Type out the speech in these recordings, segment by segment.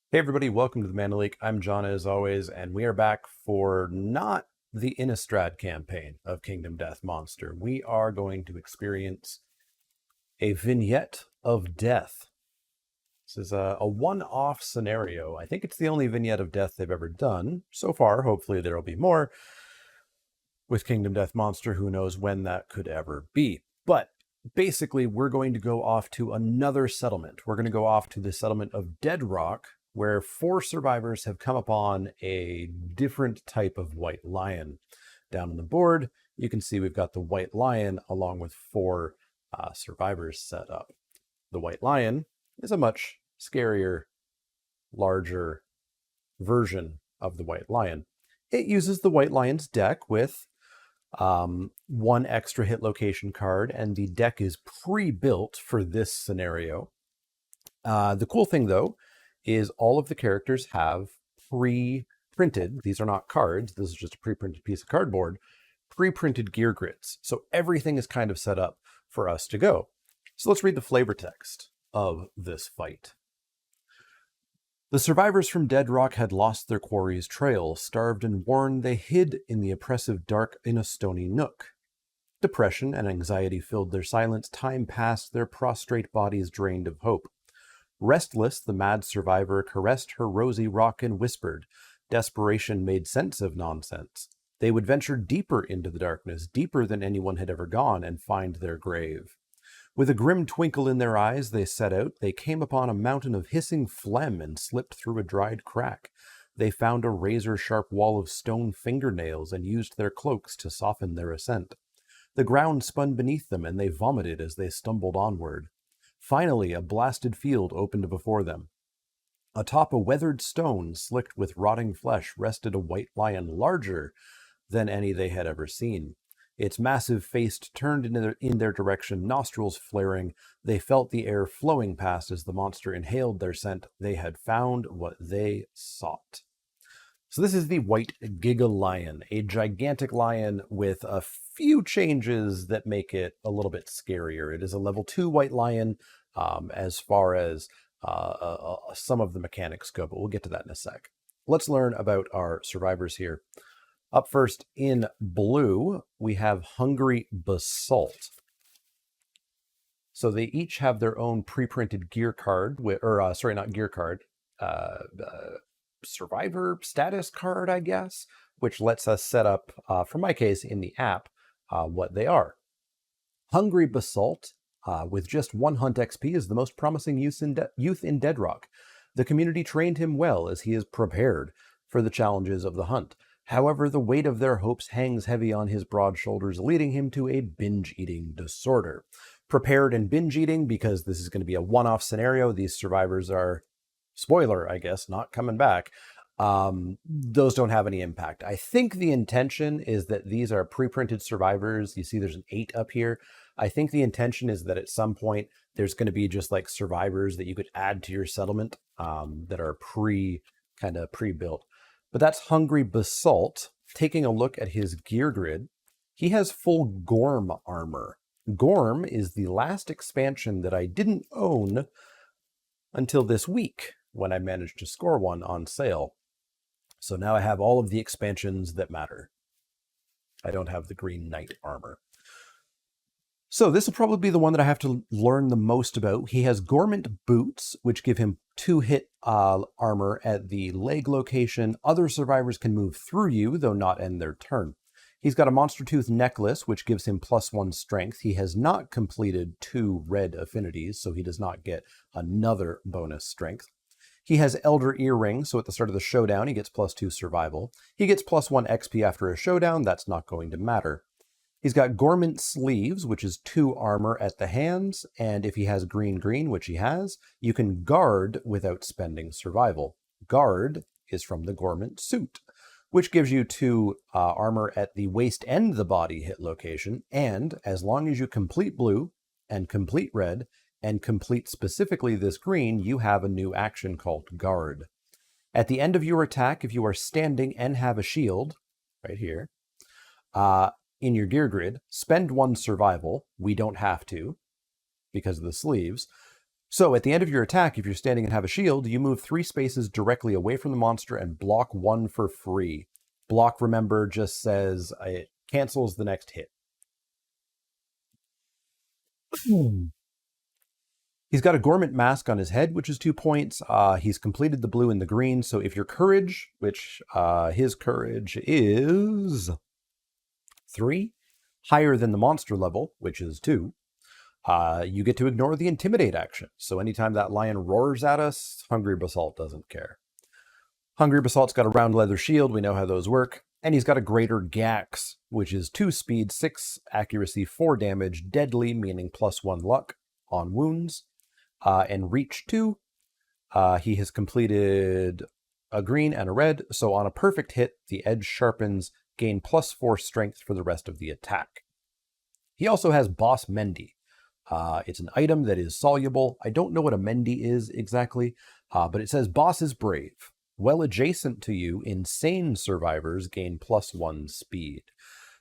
Hey everybody, welcome to the Mana Leak. I'm John as always, and we are back for not the Innistrad campaign of Kingdom Death Monster. We are going to experience a vignette of death. This is a one-off scenario. I think it's the only vignette of death they've ever done so far. Hopefully there will be more with Kingdom Death Monster. Who knows when that could ever be. But basically, we're going to go off to another settlement. We're going to go off to the settlement of Deadrock, where 4 survivors have come upon a different type of white lion. Down on the board, you can see we've got the white lion along with 4 survivors set up. The white lion is a much scarier, larger version of the white lion. It uses the white lion's deck with 1 extra hit location card, and the deck is pre-built for this scenario. The cool thing, though, is all of the characters have pre-printed, these are not cards, this is just a pre-printed piece of cardboard, pre-printed gear grids. So everything is kind of set up for us to go. So let's read the flavor text of this fight. The survivors from Deadrock had lost their quarry's trail. Starved and worn, they hid in the oppressive dark in a stony nook. Depression and anxiety filled their silence. Time passed, their prostrate bodies drained of hope. Restless, the mad survivor caressed her rosy rock and whispered. Desperation made sense of nonsense. They would venture deeper into the darkness, deeper than anyone had ever gone, and find their grave. With a grim twinkle in their eyes, they set out. They came upon a mountain of hissing phlegm and slipped through a dried crack. They found a razor-sharp wall of stone fingernails and used their cloaks to soften their ascent. The ground spun beneath them, and they vomited as they stumbled onward. Finally, a blasted field opened before them. Atop a weathered stone, slicked with rotting flesh, rested a white lion larger than any they had ever seen. Its massive face turned in their direction, nostrils flaring. They felt the air flowing past as the monster inhaled their scent. They had found what they sought. So this is the white Gigalion, a gigantic lion with a few changes that make it a little bit scarier. It is a level 2 white lion as far as some of the mechanics go, but we'll get to that in a sec. Let's learn about our survivors here. Up first in blue, we have Hungry Basalt. So they each have their own pre-printed gear card, not gear card, survivor status card, I guess, which lets us set up, for my case, in the app, what they are. Hungry Basalt, with just 1 hunt XP, is the most promising youth in Deadrock. The community trained him well as he is prepared for the challenges of the hunt. However, the weight of their hopes hangs heavy on his broad shoulders, leading him to a binge-eating disorder. Prepared and binge-eating because this is going to be a one-off scenario. These survivors are, spoiler, I guess, not coming back. Those don't have any impact. I think the intention is that these are pre-printed survivors. You see there's an 8 up here. I think the intention is that at some point there's going to be just like survivors that you could add to your settlement that are pre-built. But that's Hungry Basalt. Taking a look at his gear grid, he has full Gorm armor. Gorm is the last expansion that I didn't own until this week when I managed to score one on sale. So now I have all of the expansions that matter. I don't have the Green Knight armor. So this will probably be the one that I have to learn the most about. He has Gormant boots, which give him 2 hit armor at the leg location. Other survivors can move through you, though not end their turn. He's got a Monster Tooth necklace, which gives him +1 strength. He has not completed 2 red affinities, so he does not get another bonus strength. He has Elder Earring, so at the start of the showdown, he gets +2 survival. He gets +1 XP after a showdown. That's not going to matter. He's got Gormant sleeves, which is 2 armor at the hands, and if he has green, which he has, you can guard without spending survival. Guard is from the Gormant suit, which gives you 2 armor at the waist and the body hit location, and as long as you complete blue and complete red and complete specifically this green, you have a new action called Guard. At the end of your attack, if you are standing and have a shield, right here, in your gear grid, spend 1 survival. We don't have to because of the sleeves. So at the end of your attack, if you're standing and have a shield, you move 3 spaces directly away from the monster and block 1 for free. Block, remember, just says it cancels the next hit. He's got a Gormant Mask on his head, which is 2 points. He's completed the blue and the green, so if your courage, which his courage is 3, higher than the monster level, which is 2, you get to ignore the Intimidate action. So anytime that lion roars at us, Hungry Basalt doesn't care. Hungry Basalt's got a round leather shield. We know how those work. And he's got a Greater Gax, which is 2 speed, 6 accuracy, 4 damage, deadly, meaning +1 luck on wounds, and reach 2. He has completed a green and a red, so on a perfect hit, the edge sharpens, gain +4 strength for the rest of the attack. He also has Boss Mendy. It's an item that is soluble. I don't know what a Mendy is exactly, but it says Boss is brave. Well adjacent to you, insane survivors gain +1 speed.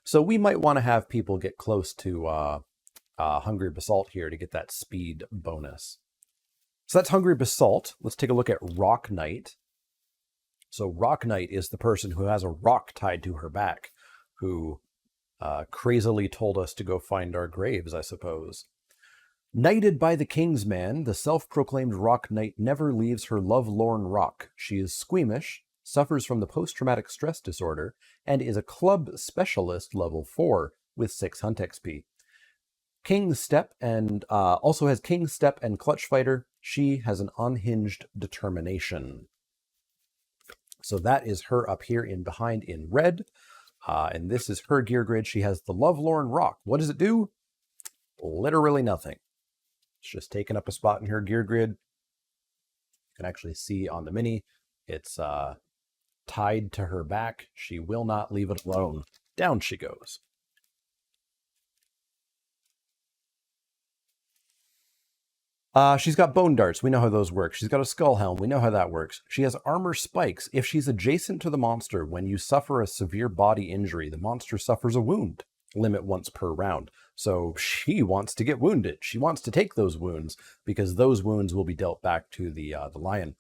So we might want to have people get close to Hungry Basalt here to get that speed bonus. So that's Hungry Basalt. Let's take a look at Rock Knight. So Rock Knight is the person who has a rock tied to her back, who crazily told us to go find our graves, I suppose. Knighted by the King's Man, the self-proclaimed Rock Knight never leaves her love-lorn rock. She is squeamish, suffers from the post-traumatic stress disorder, and is a club specialist level 4 with 6 hunt XP. King's Step and also has King's Step and Clutch Fighter. She has an unhinged determination. So that is her up here in behind in red. And this is her gear grid. She has the Lovelorn Rock. What does it do? Literally nothing. It's just taking up a spot in her gear grid. You can actually see on the mini, it's tied to her back. She will not leave it alone. Down she goes. She's got bone darts. We know how those work. She's got a skull helm. We know how that works. She has armor spikes. If she's adjacent to the monster, when you suffer a severe body injury, the monster suffers a wound. Limit once per round. So she wants to get wounded. She wants to take those wounds because those wounds will be dealt back to the lion.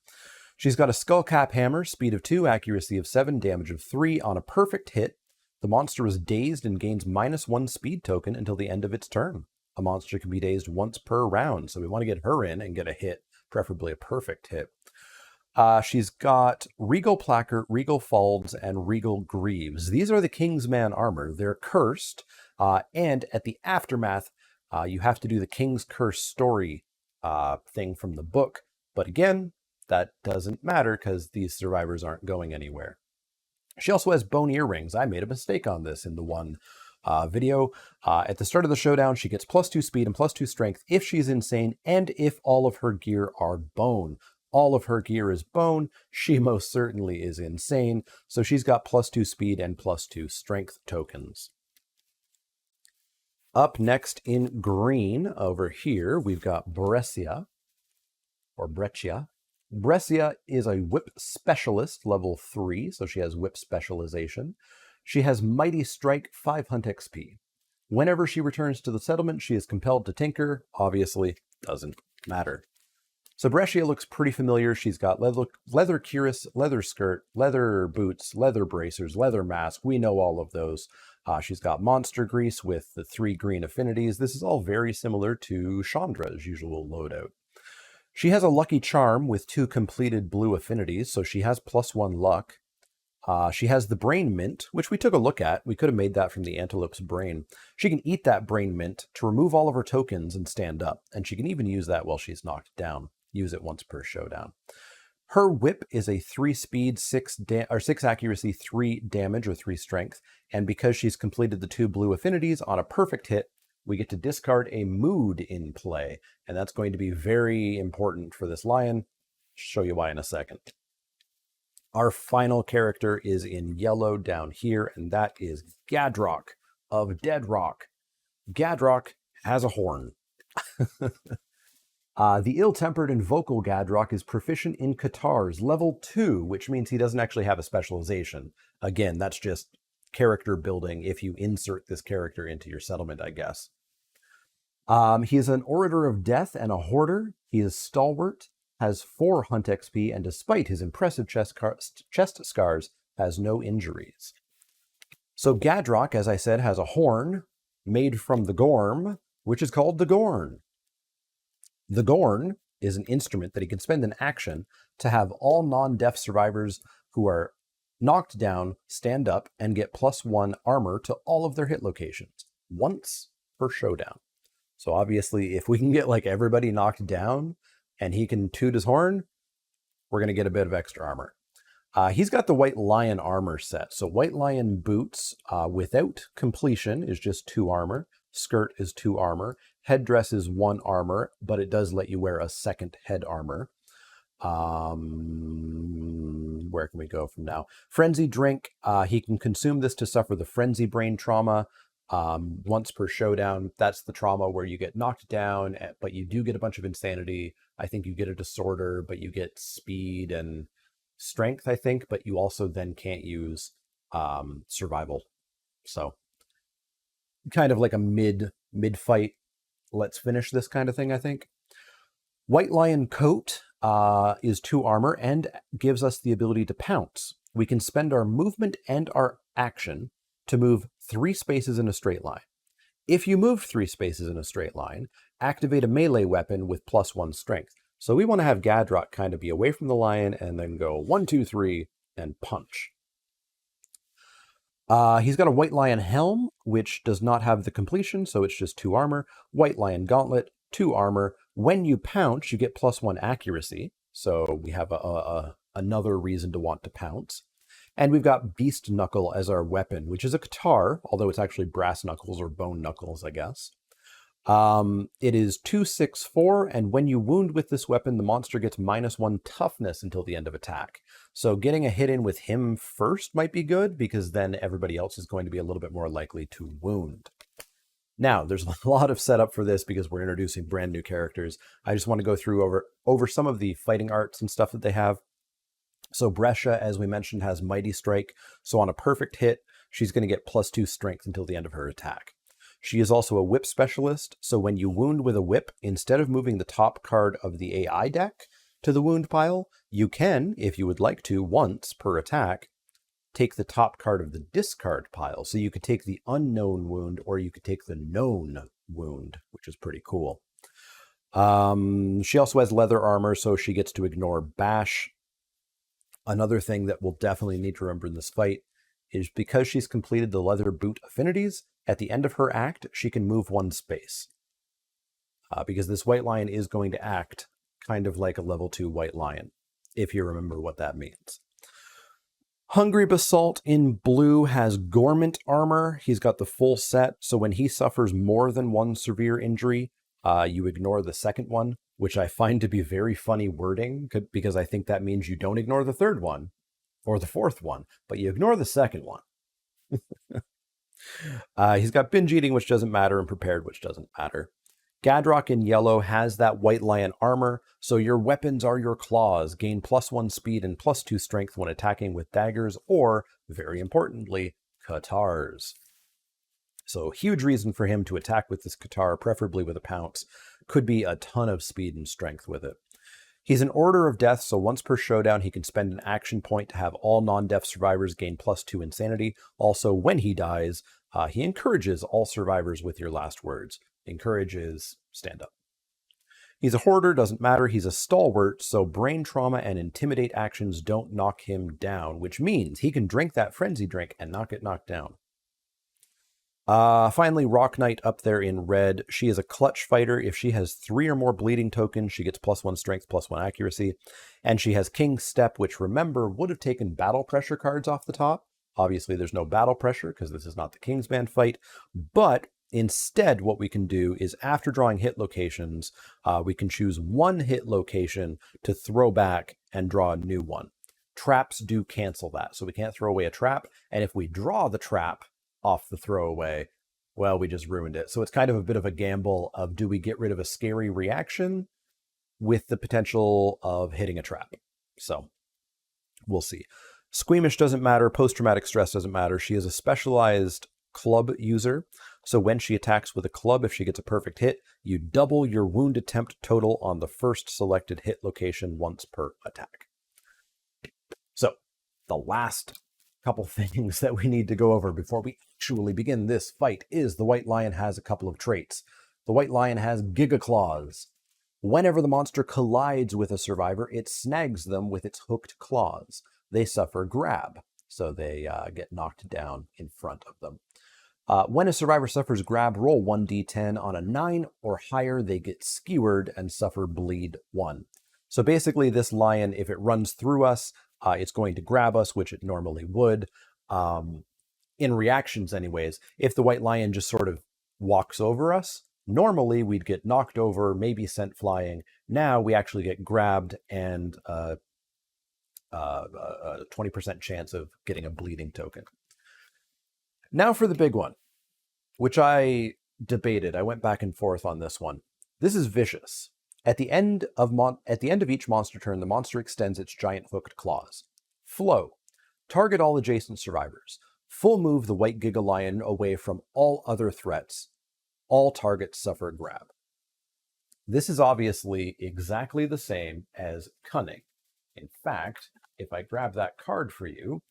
She's got a skullcap hammer, speed of 2, accuracy of 7, damage of 3. On a perfect hit, the monster is dazed and gains -1 speed token until the end of its turn. A monster can be dazed once per round, so we want to get her in and get a hit, preferably a perfect hit. She's got Regal Placard, Regal Folds, and Regal Greaves. These are the King's Man armor. They're cursed, and at the aftermath, you have to do the King's Curse story thing from the book. But again, that doesn't matter because these survivors aren't going anywhere. She also has bone earrings. I made a mistake on this in the one video. At the start of the showdown, she gets +2 speed and +2 strength if she's insane and if all of her gear are bone. All of her gear is bone. She most certainly is insane. So she's got +2 speed and +2 strength tokens. Up next in green over here, we've got Breccia, or Breccia. Breccia is a whip specialist, level 3, so she has whip specialization. She has Mighty Strike, 5 hunt XP. Whenever she returns to the settlement, she is compelled to tinker. Obviously, doesn't matter. So Breccia looks pretty familiar. She's got leather cuirass, leather skirt, leather boots, leather bracers, leather mask. We know all of those. She's got monster grease with the 3 green affinities. This is all very similar to Chandra's usual loadout. She has a lucky charm with 2 completed blue affinities, so she has +1 luck. She has the brain mint, which we took a look at. We could have made that from the antelope's brain. She can eat that brain mint to remove all of her tokens and stand up, and she can even use that while she's knocked down. Use it once per showdown. Her whip is a 3 speed, 6 accuracy, 3 damage, or 3 strength, and because she's completed the 2 blue affinities, on a perfect hit, we get to discard a mood in play, and that's going to be very important for this lion. Show you why in a second. Our final character is in yellow down here, and that is Deadrock of Deadrock. Deadrock has a horn. The ill-tempered and vocal Deadrock is proficient in Katars, level 2, which means he doesn't actually have a specialization. Again, that's just character building if you insert this character into your settlement, I guess. He is an Orator of Death and a Hoarder. He is stalwart, has 4 hunt XP, and despite his impressive chest scars, has no injuries. So Gadrock, as I said, has a horn made from the Gorm, which is called the Gorn. The Gorn is an instrument that he can spend an action to have all non-deaf survivors who are knocked down stand up and get +1 armor to all of their hit locations once per showdown. So obviously, if we can get like everybody knocked down and he can toot his horn, we're going to get a bit of extra armor. He's got the White Lion armor set. So White Lion boots without completion is just 2 armor. Skirt is 2 armor. Headdress is 1 armor, but it does let you wear a second head armor. Where can we go from now? Frenzy Drink. He can consume this to suffer the Frenzy Brain trauma once per showdown. That's the trauma where you get knocked down, but you do get a bunch of insanity. I think you get a disorder, but you get speed and strength, I think, but you also then can't use survival. So kind of like a mid fight, let's finish this kind of thing, I think. White Lion Coat is 2 armor and gives us the ability to pounce. We can spend our movement and our action to move 3 spaces in a straight line. If you move 3 spaces in a straight line, activate a melee weapon with +1 strength. So we want to have Gadrock kind of be away from the lion and then go 1, 2, 3 and punch. He's got a White Lion Helm, which does not have the completion, so it's just 2 armor. White Lion Gauntlet, 2 armor. When you pounce, you get +1 accuracy. So we have another reason to want to pounce. And we've got Beast Knuckle as our weapon, which is a guitar, although it's actually brass knuckles or bone knuckles, I guess. It is 2, 6, 4, and when you wound with this weapon, the monster gets -1 toughness until the end of attack. So getting a hit in with him first might be good, because then everybody else is going to be a little bit more likely to wound. Now, there's a lot of setup for this because we're introducing brand new characters. I just want to go through over some of the fighting arts and stuff that they have. So Breccia, as we mentioned, has Mighty Strike. So on a perfect hit, she's going to get +2 strength until the end of her attack. She is also a whip specialist, so when you wound with a whip, instead of moving the top card of the AI deck to the wound pile, you can, if you would like to, once per attack, take the top card of the discard pile. So you could take the unknown wound, or you could take the known wound, which is pretty cool. She also has leather armor, so she gets to ignore bash. Another thing that we'll definitely need to remember in this fight is because she's completed the leather boot affinities, at the end of her act, she can move 1 space. Because this White Lion is going to act kind of like a level 2 White Lion, if you remember what that means. Hungry Basalt in blue has Gormant armor. He's got the full set, so when he suffers more than 1 severe injury, you ignore the second one, which I find to be very funny wording, because I think that means you don't ignore the 3rd one, or the 4th one, but you ignore the 2nd one. He's got binge eating, which doesn't matter, and prepared, which doesn't matter. Gadrock in yellow has that White Lion armor, so your weapons are your claws, gain +1 speed and +2 strength when attacking with daggers, or, very importantly, katars. So huge reason for him to attack with this katar, preferably with a pounce. Could be a ton of speed and strength with it. He's an Order of Death, so once per showdown, he can spend an action point to have all non-deaf survivors gain +2 insanity. Also, when he dies, he encourages all survivors with your last words. Encourages stand up. He's a Hoarder, doesn't matter. He's a Stalwart, so brain trauma and intimidate actions don't knock him down, which means he can drink that frenzy drink and not get knocked down. Finally, Rock Knight up there in red. She is a clutch fighter. If she has 3 or more bleeding tokens, she gets +1 strength, +1 accuracy. And she has King's Step, which, remember, would have taken battle pressure cards off the top. Obviously, there's no battle pressure because this is not the Kingsman fight. But instead, what we can do is, after drawing hit locations, we can choose 1 hit location to throw back and draw a new one. Traps do cancel that, so we can't throw away a trap. And if we draw the trap off the throwaway, well, we just ruined it. So it's kind of a bit of a gamble of, do we get rid of a scary reaction with the potential of hitting a trap? So we'll see. Squeamish doesn't matter. Post-traumatic stress doesn't matter. She is a specialized club user. So when she attacks with a club, if she gets a perfect hit, you double your wound attempt total on the first selected hit location once per attack. So the last couple things that we need to go over before we actually begin this fight is the White Lion has a couple of traits. The White Lion has Giga Claws. Whenever the monster collides with a survivor, it snags them with its hooked claws. They suffer grab, so they get knocked down in front of them. When a survivor suffers grab, roll 1d10. On a 9 or higher, they get skewered and suffer bleed 1. So basically, this lion, if it runs through us, it's going to grab us, which it normally would. In reactions anyways, if the White Lion just sort of walks over us, normally we'd get knocked over, maybe sent flying. Now we actually get grabbed and a 20% chance of getting a bleeding token. Now for the big one, which I debated. I went back and forth on this one. This is vicious. At the end of each monster turn, the monster extends its giant hooked claws. Flow. Target all adjacent survivors. Full move the white Gigalion away from all other threats. All targets suffer grab. This is obviously exactly the same as Cunning. In fact, if I grab that card for you,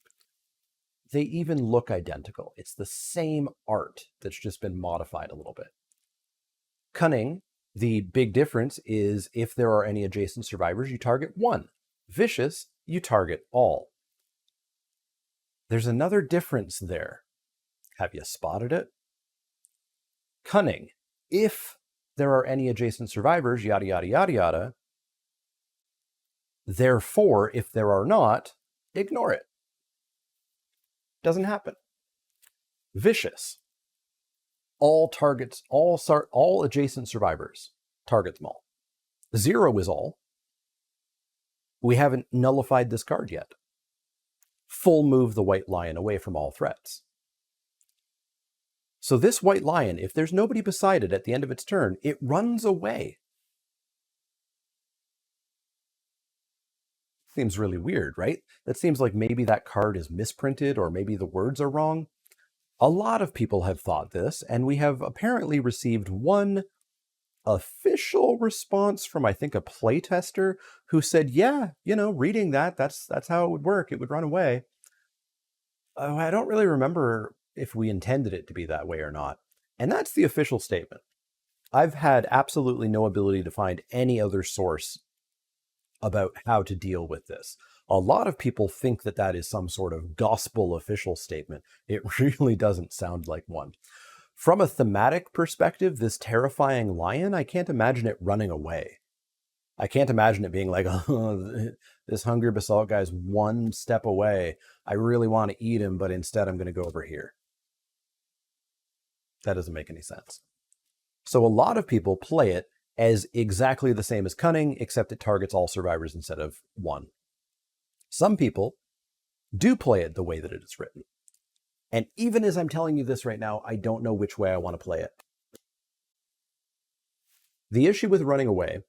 they even look identical. It's the same art that's just been modified a little bit. Cunning, the big difference is if there are any adjacent survivors, you target one. Vicious, you target all. There's another difference there. Have you spotted it? Cunning, if there are any adjacent survivors, yada, yada, yada, yada. Therefore, if there are not, ignore it. Doesn't happen. Vicious. All targets, all adjacent survivors, target them all. 0 is all. We haven't nullified this card yet. Full move the White Lion away from all threats. So this White Lion, if there's nobody beside it at the end of its turn, it runs away. Seems really weird, right? That seems like maybe that card is misprinted or maybe the words are wrong. A lot of people have thought this, and we have apparently received one official response from, I think, a playtester who said, yeah, reading that's how it would work. It would run away. I don't really remember if we intended it to be that way or not. And that's the official statement. I've had absolutely no ability to find any other source about how to deal with this. A lot of people think that that is some sort of gospel official statement. It really doesn't sound like one. From a thematic perspective, this terrifying lion, I can't imagine it running away. I can't imagine it being like, oh, this hungry basalt guy's one step away. I really want to eat him, but instead I'm going to go over here. That doesn't make any sense. So a lot of people play it as exactly the same as Cunning, except it targets all survivors instead of one. Some people do play it the way that it is written. And even as I'm telling you this right now, I don't know which way I want to play it. The issue with running away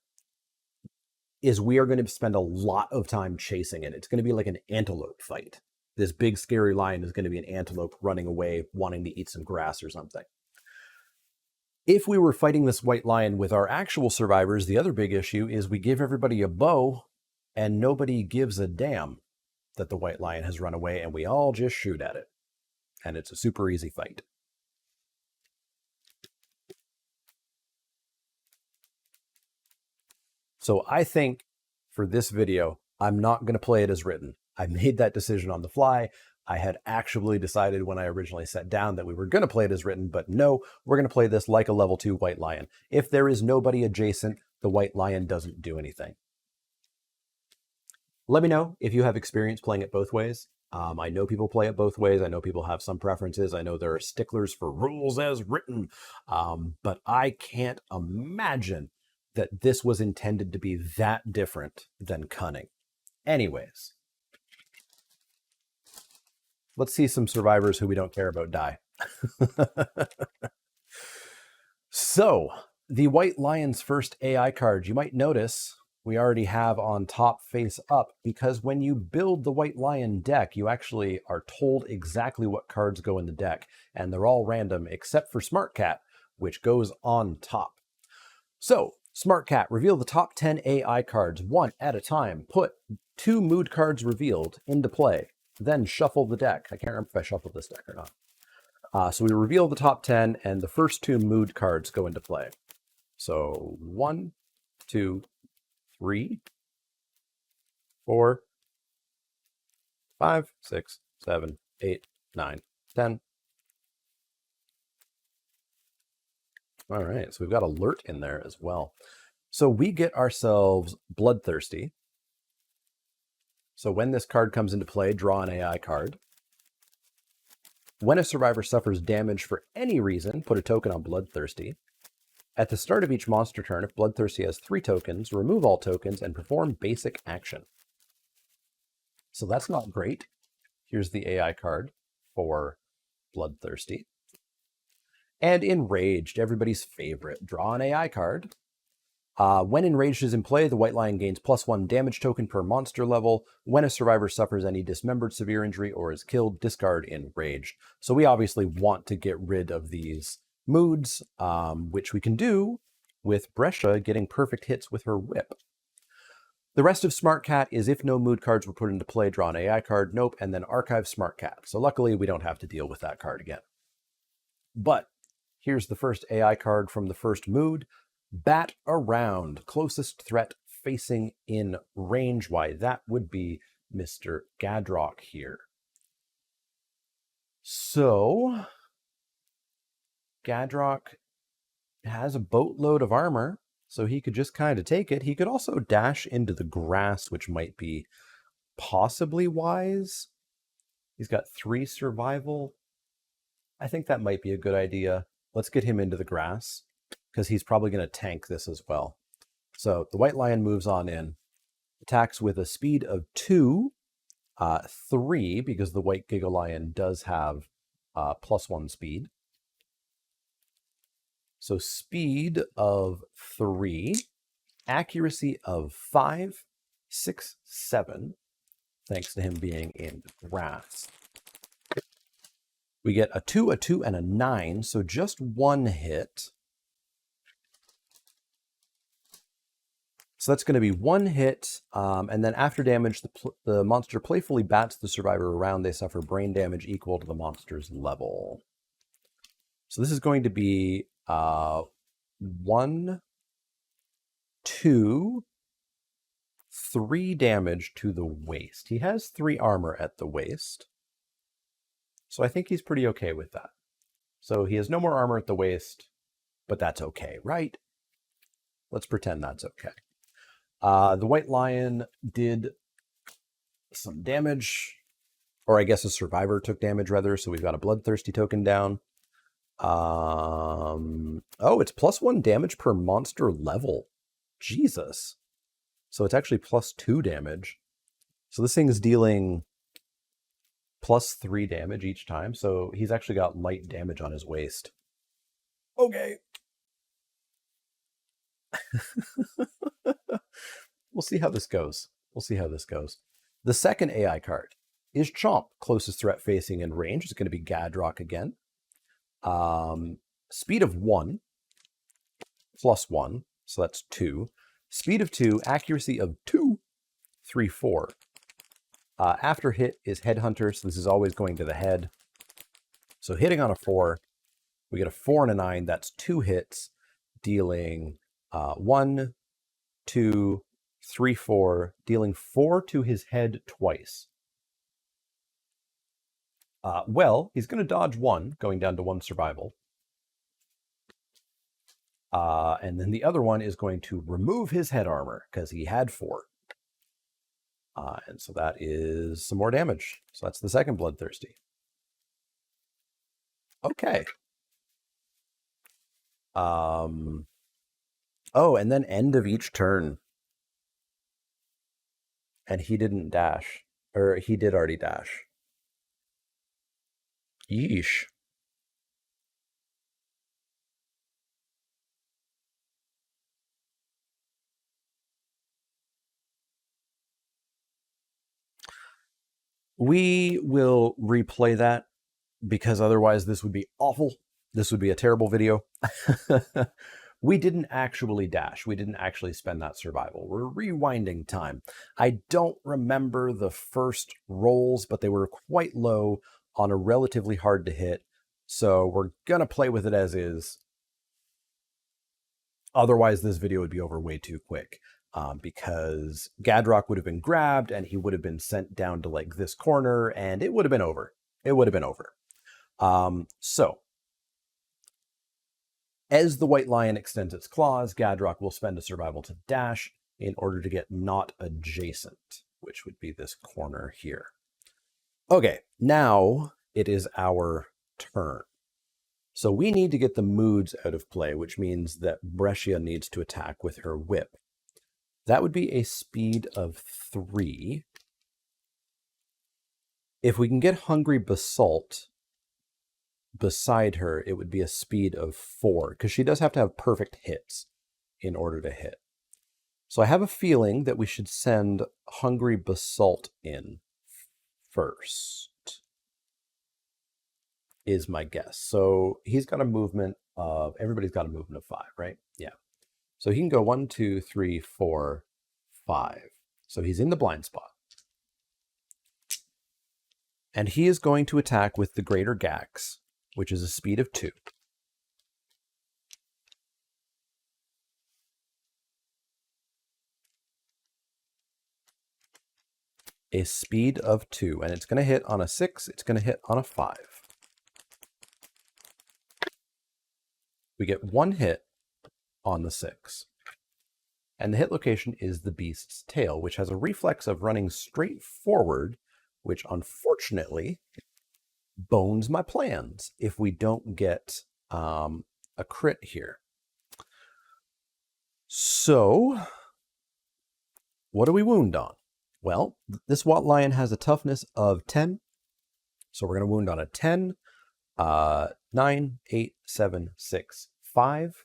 is we are going to spend a lot of time chasing it. It's going to be like an antelope fight. This big scary lion is going to be an antelope running away, wanting to eat some grass or something. If we were fighting this white lion with our actual survivors, the other big issue is we give everybody a bow and nobody gives a damn that the white lion has run away, and we all just shoot at it. And it's a super easy fight. So I think for this video, I'm not going to play it as written. I made that decision on the fly. I had actually decided when I originally sat down that we were going to play it as written, but no, we're going to play this like a level 2 white lion. If there is nobody adjacent, the white lion doesn't do anything. Let me know if you have experience playing it both ways. I know people play it both ways. I know people have some preferences. I know there are sticklers for rules as written, but I can't imagine that this was intended to be that different than Cunning. Anyways, let's see some survivors who we don't care about die. So, the White Lion's first AI card, you might notice we already have on top face up, because when you build the White Lion deck, you actually are told exactly what cards go in the deck, and they're all random except for Smart Cat, which goes on top. So, Smart Cat, reveal the top 10 AI cards one at a time. Put 2 mood cards revealed into play. Then shuffle the deck. I can't remember if I shuffled this deck or not. So we reveal the top 10, and the first 2 mood cards go into play. So 1, 2, 3, 4, 5, 6, 7, 8, 9, 10. All right, so we've got Alert in there as well. So we get ourselves Bloodthirsty. So when this card comes into play, draw an AI card. When a survivor suffers damage for any reason, put a token on Bloodthirsty. At the start of each monster turn, if Bloodthirsty has 3 tokens, remove all tokens and perform basic action. So that's not great. Here's the AI card for Bloodthirsty. And Enraged, everybody's favorite. Draw an AI card. When Enraged is in play, the White Lion gains +1 damage token per monster level. When a survivor suffers any dismembered, severe injury, or is killed, discard Enraged. So we obviously want to get rid of these moods, which we can do with Breccia getting perfect hits with her whip. The rest of Smart Cat is if no mood cards were put into play, draw an AI card, nope, and then archive Smart Cat. So luckily we don't have to deal with that card again. But here's the first AI card from the first mood. Bat Around, closest threat facing in range. Why, that would be Mr. Gadrock here. So, Gadrock has a boatload of armor, so he could just kind of take it. He could also dash into the grass, which might be possibly wise. He's got 3 survival. I think that might be a good idea. Let's get him into the grass, because he's probably going to tank this as well. So the White Lion moves on in, attacks with a speed of 2, 3, because the White Gigalion does have +1 speed. So speed of 3, accuracy of 5, 6, 7, thanks to him being in grass. We get a 2, and a 9, so just 1 hit. So that's going to be 1 hit, and then after damage, the monster playfully bats the survivor around. They suffer brain damage equal to the monster's level. So this is going to be 1, 2, 3 damage to the waist. He has 3 armor at the waist, so I think he's pretty okay with that. So he has no more armor at the waist, but that's okay, right? Let's pretend that's okay. The White Lion did some damage, or I guess a survivor took damage rather, so we've got a Bloodthirsty token down. Oh, it's +1 damage per monster level. Jesus. So it's actually +2 damage. So this thing is dealing +3 damage each time, so he's actually got light damage on his waist. Okay. We'll see how this goes. The second AI card is Chomp, closest threat facing in range. It's going to be Gadrock again. Speed of 1, +1, so that's 2. Speed of 2, accuracy of 2, 3, 4. After hit is Headhunter, so this is always going to the head. So hitting on a 4, we get a 4 and a 9. That's 2 hits, dealing 1, 2, 3, 4, dealing 4 to his head twice. Well, he's going to dodge 1, going down to 1 survival. And then the other one is going to remove his head armor, because he had 4. And so that is some more damage. So that's the second Bloodthirsty. Okay. Oh, and then end of each turn. And he didn't dash. Or he did already dash. Yeesh. We will replay that because otherwise this would be awful. This would be a terrible video. We didn't actually dash. We didn't actually spend that survival. We're rewinding time. I don't remember the first rolls, but they were quite low on a relatively hard to hit. So we're going to play with it as is. Otherwise, this video would be over way too quick because Gadrock would have been grabbed and he would have been sent down to like this corner and it would have been over. It would have been over. So as the White Lion extends its claws, Gadrock will spend a survival to dash in order to get not adjacent, which would be this corner here. Okay, now it is our turn. So we need to get the moods out of play, which means that Breccia needs to attack with her whip. That would be a speed of 3. If we can get Hungry Basalt beside her, it would be a speed of 4, because she does have to have perfect hits in order to hit. So I have a feeling that we should send Hungry Basalt in first, is my guess. So he's got a movement of, everybody's got a movement of 5, right? Yeah. So he can go 1, 2, 3, 4, 5. So he's in the blind spot. And he is going to attack with the Greater Gax, which is a speed of 2. A speed of 2, and it's going to hit on a 6, it's going to hit on a 5. We get 1 hit on the 6. And the hit location is the beast's tail, which has a reflex of running straight forward, which unfortunately bones my plans if we don't get a crit here. So, what do we wound on? Well, this White Lion has a toughness of 10, so we're going to wound on a 10, 9, 8, 7, 6, 5.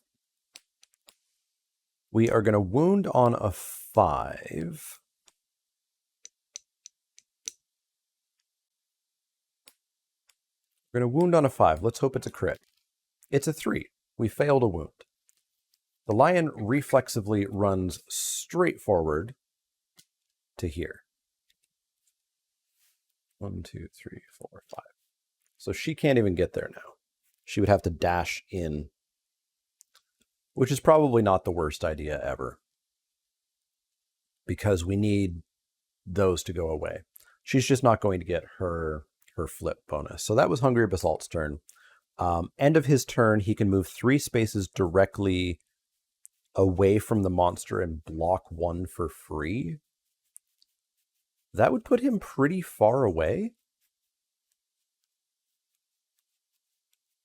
We are going to wound on a 5. We're going to wound on a 5. Let's hope it's a crit. It's a 3. We failed a wound. The lion reflexively runs straight forward to here. 1, 2, 3, 4, 5. So she can't even get there now. She would have to dash in, which is probably not the worst idea ever, because we need those to go away. She's just not going to get her flip bonus. So that was Hungry Basalt's turn. End of his turn, he can move 3 spaces directly away from the monster and block 1 for free. That would put him pretty far away.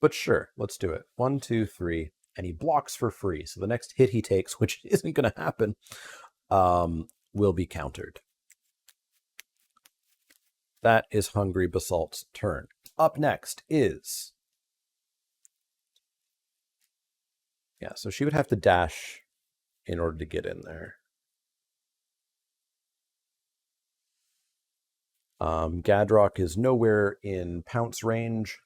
But sure, let's do it. 1, 2, 3, and he blocks for free. So the next hit he takes, which isn't going to happen, will be countered. That is Hungry Basalt's turn. Up next is... Yeah, so she would have to dash in order to get in there. Gadrock is nowhere in pounce range.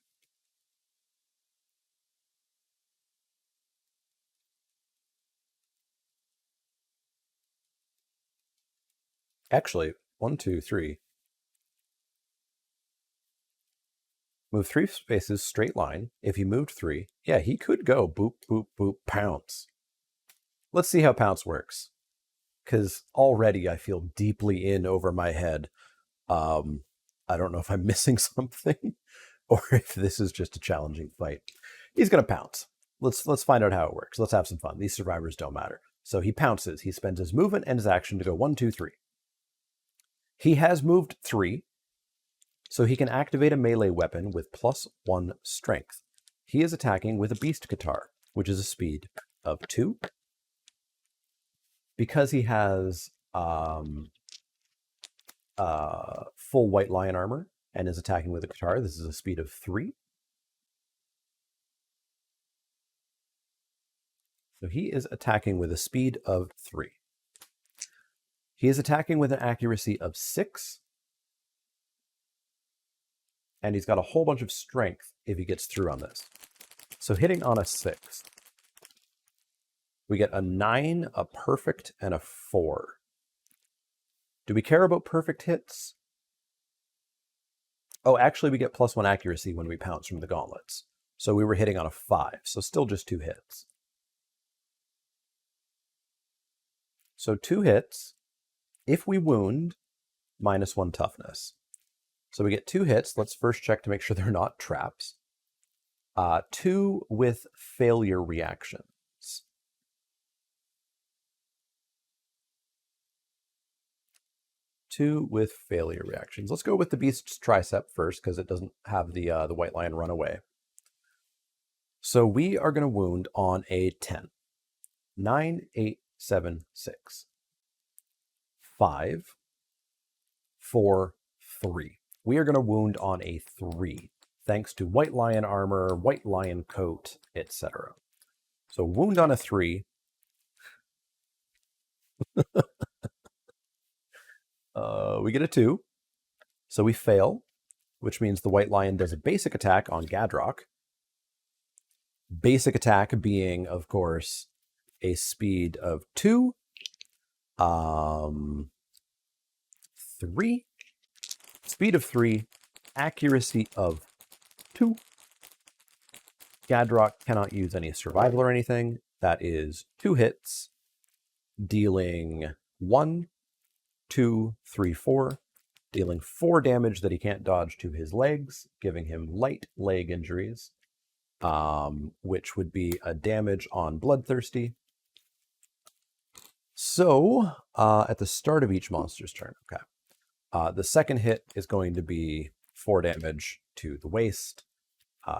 Actually, 1, 2, 3. Move 3 spaces, straight line. If he moved 3, yeah, he could go boop, boop, boop, pounce. Let's see how pounce works, because already I feel deeply in over my head. I don't know if I'm missing something or if this is just a challenging fight. He's going to pounce. Let's find out how it works. Let's have some fun. These survivors don't matter. So he pounces. He spends his movement and his action to go 1, 2, 3. He has moved 3, so he can activate a melee weapon with +1 strength. He is attacking with a beast guitar, which is a speed of 2. Because he has full White Lion armor and is attacking with a guitar, this is a speed of 3. So he is attacking with a speed of 3. He is attacking with an accuracy of 6. and he's got a whole bunch of strength if he gets through on this. So hitting on a 6. We get a 9, a perfect, and a 4. Do we care about perfect hits? Oh, actually, we get +1 accuracy when we pounce from the gauntlets. So we were hitting on a 5, so still just 2 hits. So 2 hits. If we wound, -1 toughness. So we get 2 hits. Let's first check to make sure they're not traps. 2 with failure reactions. 2 with failure reactions. Let's go with the beast's tricep first because it doesn't have the white lion run away. So we are going to wound on a 10. 9, 8, 7, 6. 5, 4, 3. We are going to wound on a 3, thanks to white lion armor, white lion coat, etc. So wound on a 3. We get a 2. So we fail, which means the white lion does a basic attack on Deadrock. Basic attack being, of course, a speed of 2. 3. Speed of 3. Accuracy of 2. Deadrock cannot use any survival or anything. That is 2 hits, dealing 1, 2, 3, 4, dealing 4 damage that he can't dodge to his legs, giving him light leg injuries, which would be a damage on Bloodthirsty. So, at the start of each monster's turn, okay, the second hit is going to be 4 damage to the waist,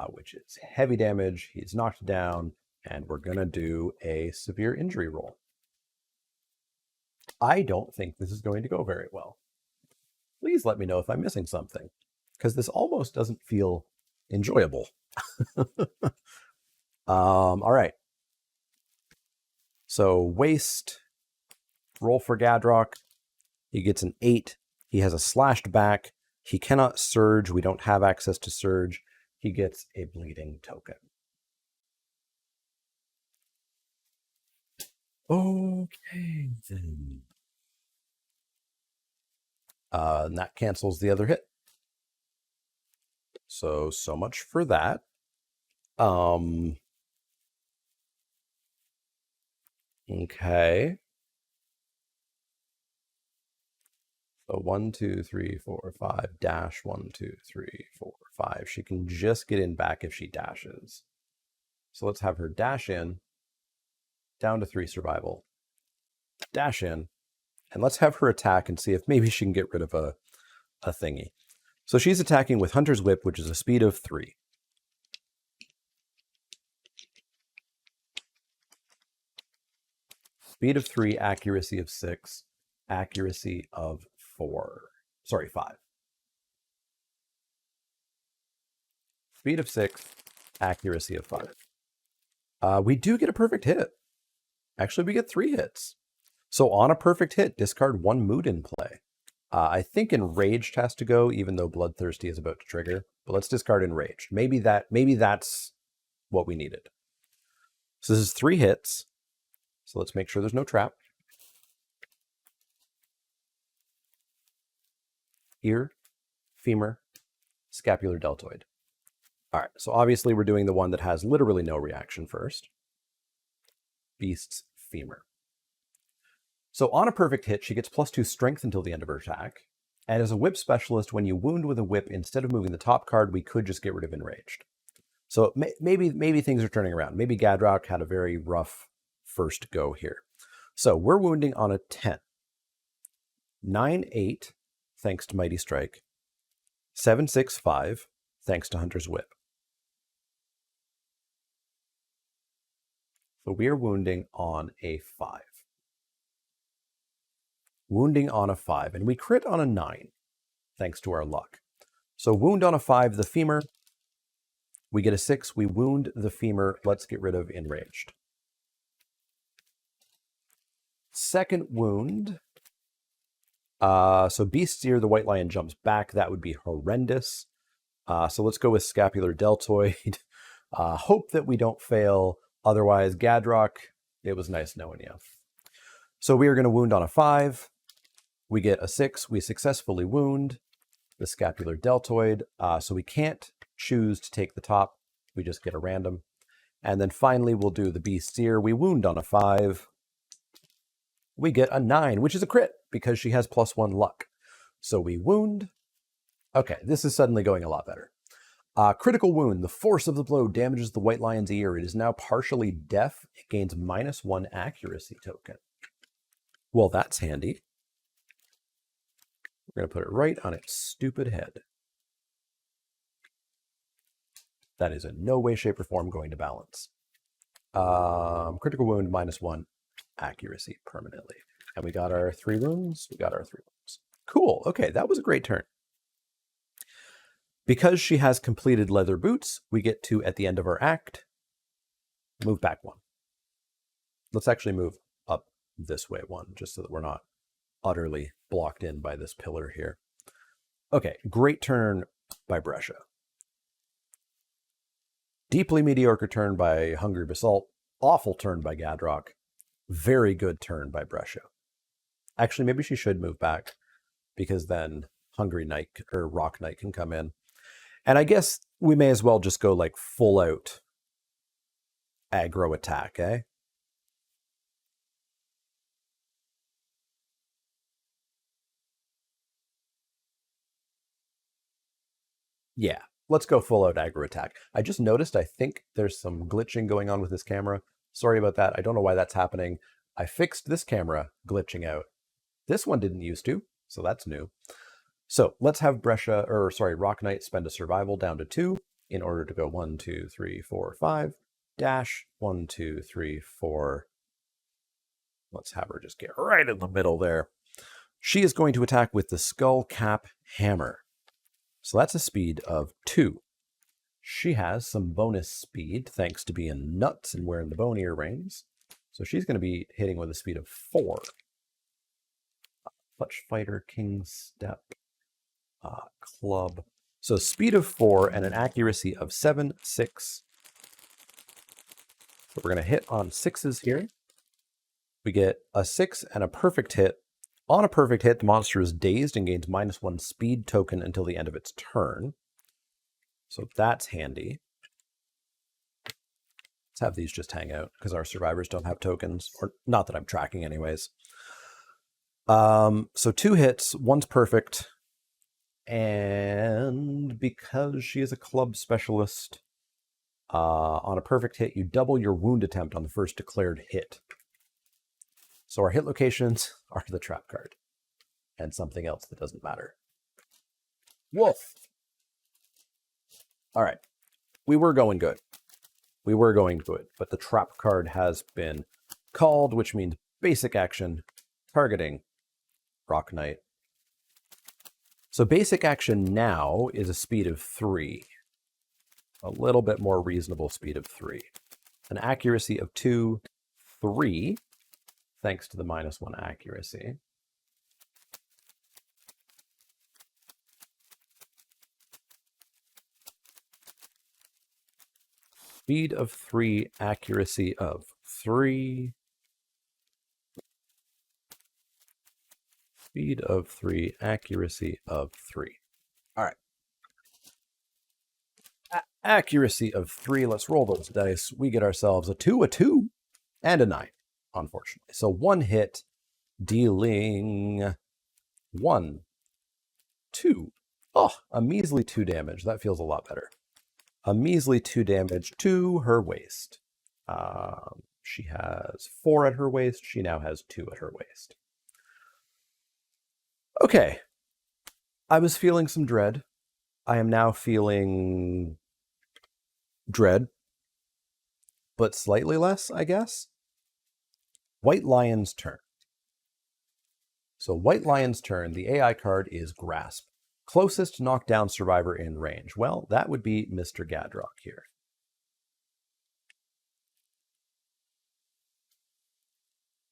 which is heavy damage. He's knocked down, and we're going to do a severe injury roll. I don't think this is going to go very well. Please let me know if I'm missing something, because this almost doesn't feel enjoyable. All right. So waist, roll for Deadrock. He gets an 8. He has a slashed back. He cannot surge. We don't have access to surge. He gets a bleeding token. Okay, then. And that cancels the other hit. So much for that. Okay. So 1, 2, 3, 4, 5, dash 1, 2, 3, 4, 5. She can just get in back if she dashes. So let's have her dash in, down to 3 survival, dash in, and let's have her attack and see if maybe she can get rid of a thingy. So she's attacking with Hunter's Whip, which is a speed of 3. Speed of 3, accuracy of 6, accuracy of 4. Sorry, 5. Speed of 6, accuracy of 5. We do get a perfect hit. Actually, we get 3 hits. So on a perfect hit, discard 1 mood in play. I think Enraged has to go, even though Bloodthirsty is about to trigger. But let's discard Enraged. Maybe that's what we needed. So this is 3 hits. So let's make sure there's no trap. Ear, femur, scapular deltoid. All right, so obviously we're doing the one that has literally no reaction first. Beast's femur. So on a perfect hit, she gets +2 strength until the end of her attack. And as a whip specialist, when you wound with a whip, instead of moving the top card, we could just get rid of Enraged. So maybe things are turning around. Maybe Deadrock had a very rough first go here. So we're wounding on a 10. 9, 8, thanks to Mighty Strike. 7, 6, 5, thanks to Hunter's Whip. So we are wounding on a 5. Wounding on a 5, and we crit on a 9, thanks to our luck. So wound on a 5, the femur. We get a 6, we wound the femur. Let's get rid of Enraged. Second wound. So Beast's Ear, the white lion jumps back. That would be horrendous. So let's go with scapular deltoid. Hope that we don't fail. Otherwise, Gadrock, it was nice knowing you. So we are going to wound on a 5. We get a 6. We successfully wound the scapular deltoid. So we can't choose to take the top. We just get a random. And then finally, we'll do the beast seer. We wound on a 5. We get a 9, which is a crit because she has +1 luck. So we wound. Okay, this is suddenly going a lot better. Critical wound. The force of the blow damages the white lion's ear. It is now partially deaf. It gains -1 accuracy token. Well, that's handy. We're going to put it right on its stupid head. That is in no way, shape, or form going to balance. Critical wound, -1 accuracy permanently. And we got our 3 wounds. Cool. Okay, that was a great turn. Because she has completed leather boots, we get to, at the end of our act, move back 1. Let's actually move up this way 1, just so that we're not utterly blocked in by this pillar here. Okay, great turn by Breccia. Deeply mediocre turn by Hungry Basalt. Awful turn by Gadrock. Very good turn by Breccia. Actually, maybe she should move back, because then Hungry Knight or Rock Knight can come in. And I guess we may as well just go like full out aggro attack, eh? Yeah, let's go full out aggro attack. I just noticed, I think there's some glitching going on with this camera. Sorry about that. I don't know why that's happening. I fixed this camera glitching out. This one didn't used to, so that's new. So let's have Rock Knight spend a survival down to 2 in order to go 1, 2, 3, 4, 5, dash 1, 2, 3, 4. Let's have her just get right in the middle there. She is going to attack with the Skull Cap Hammer. So that's a speed of 2. She has some bonus speed thanks to being nuts and wearing the bone earrings. So she's going to be hitting with a speed of 4. Clutch Fighter, King Step, Club. So speed of 4 and an accuracy of 7, 6. So we're going to hit on 6s here. We get a 6 and a perfect hit. On a perfect hit, the monster is dazed and gains -1 speed token until the end of its turn. So that's handy. Let's have these just hang out because our survivors don't have tokens, or not that I'm tracking anyways. So 2 hits, 1's perfect. And because she is a club specialist, on a perfect hit, you double your wound attempt on the first declared hit. So our hit locations are the trap card and something else that doesn't matter. Wolf. All right. We were going good. But the trap card has been called, which means basic action, targeting Rock Knight. So basic action now is a speed of 3. A little bit more reasonable speed of 3. An accuracy of 2, 3, thanks to the -1 accuracy. Speed of 3, accuracy of 3. Speed of 3, accuracy of 3. All right. Accuracy of 3. Let's roll those dice. We get ourselves a 2, and a 9, unfortunately. So 1 hit, dealing 1, 2. Oh, a measly 2 damage. That feels a lot better. A measly 2 damage to her waist. She has 4 at her waist. She now has 2 at her waist. Okay. I was feeling some dread. I am now feeling dread, but slightly less, I guess. White Lion's turn. So White Lion's turn, the AI card is Grasp. Closest knockdown survivor in range. Well, that would be Mr. Gadrock here.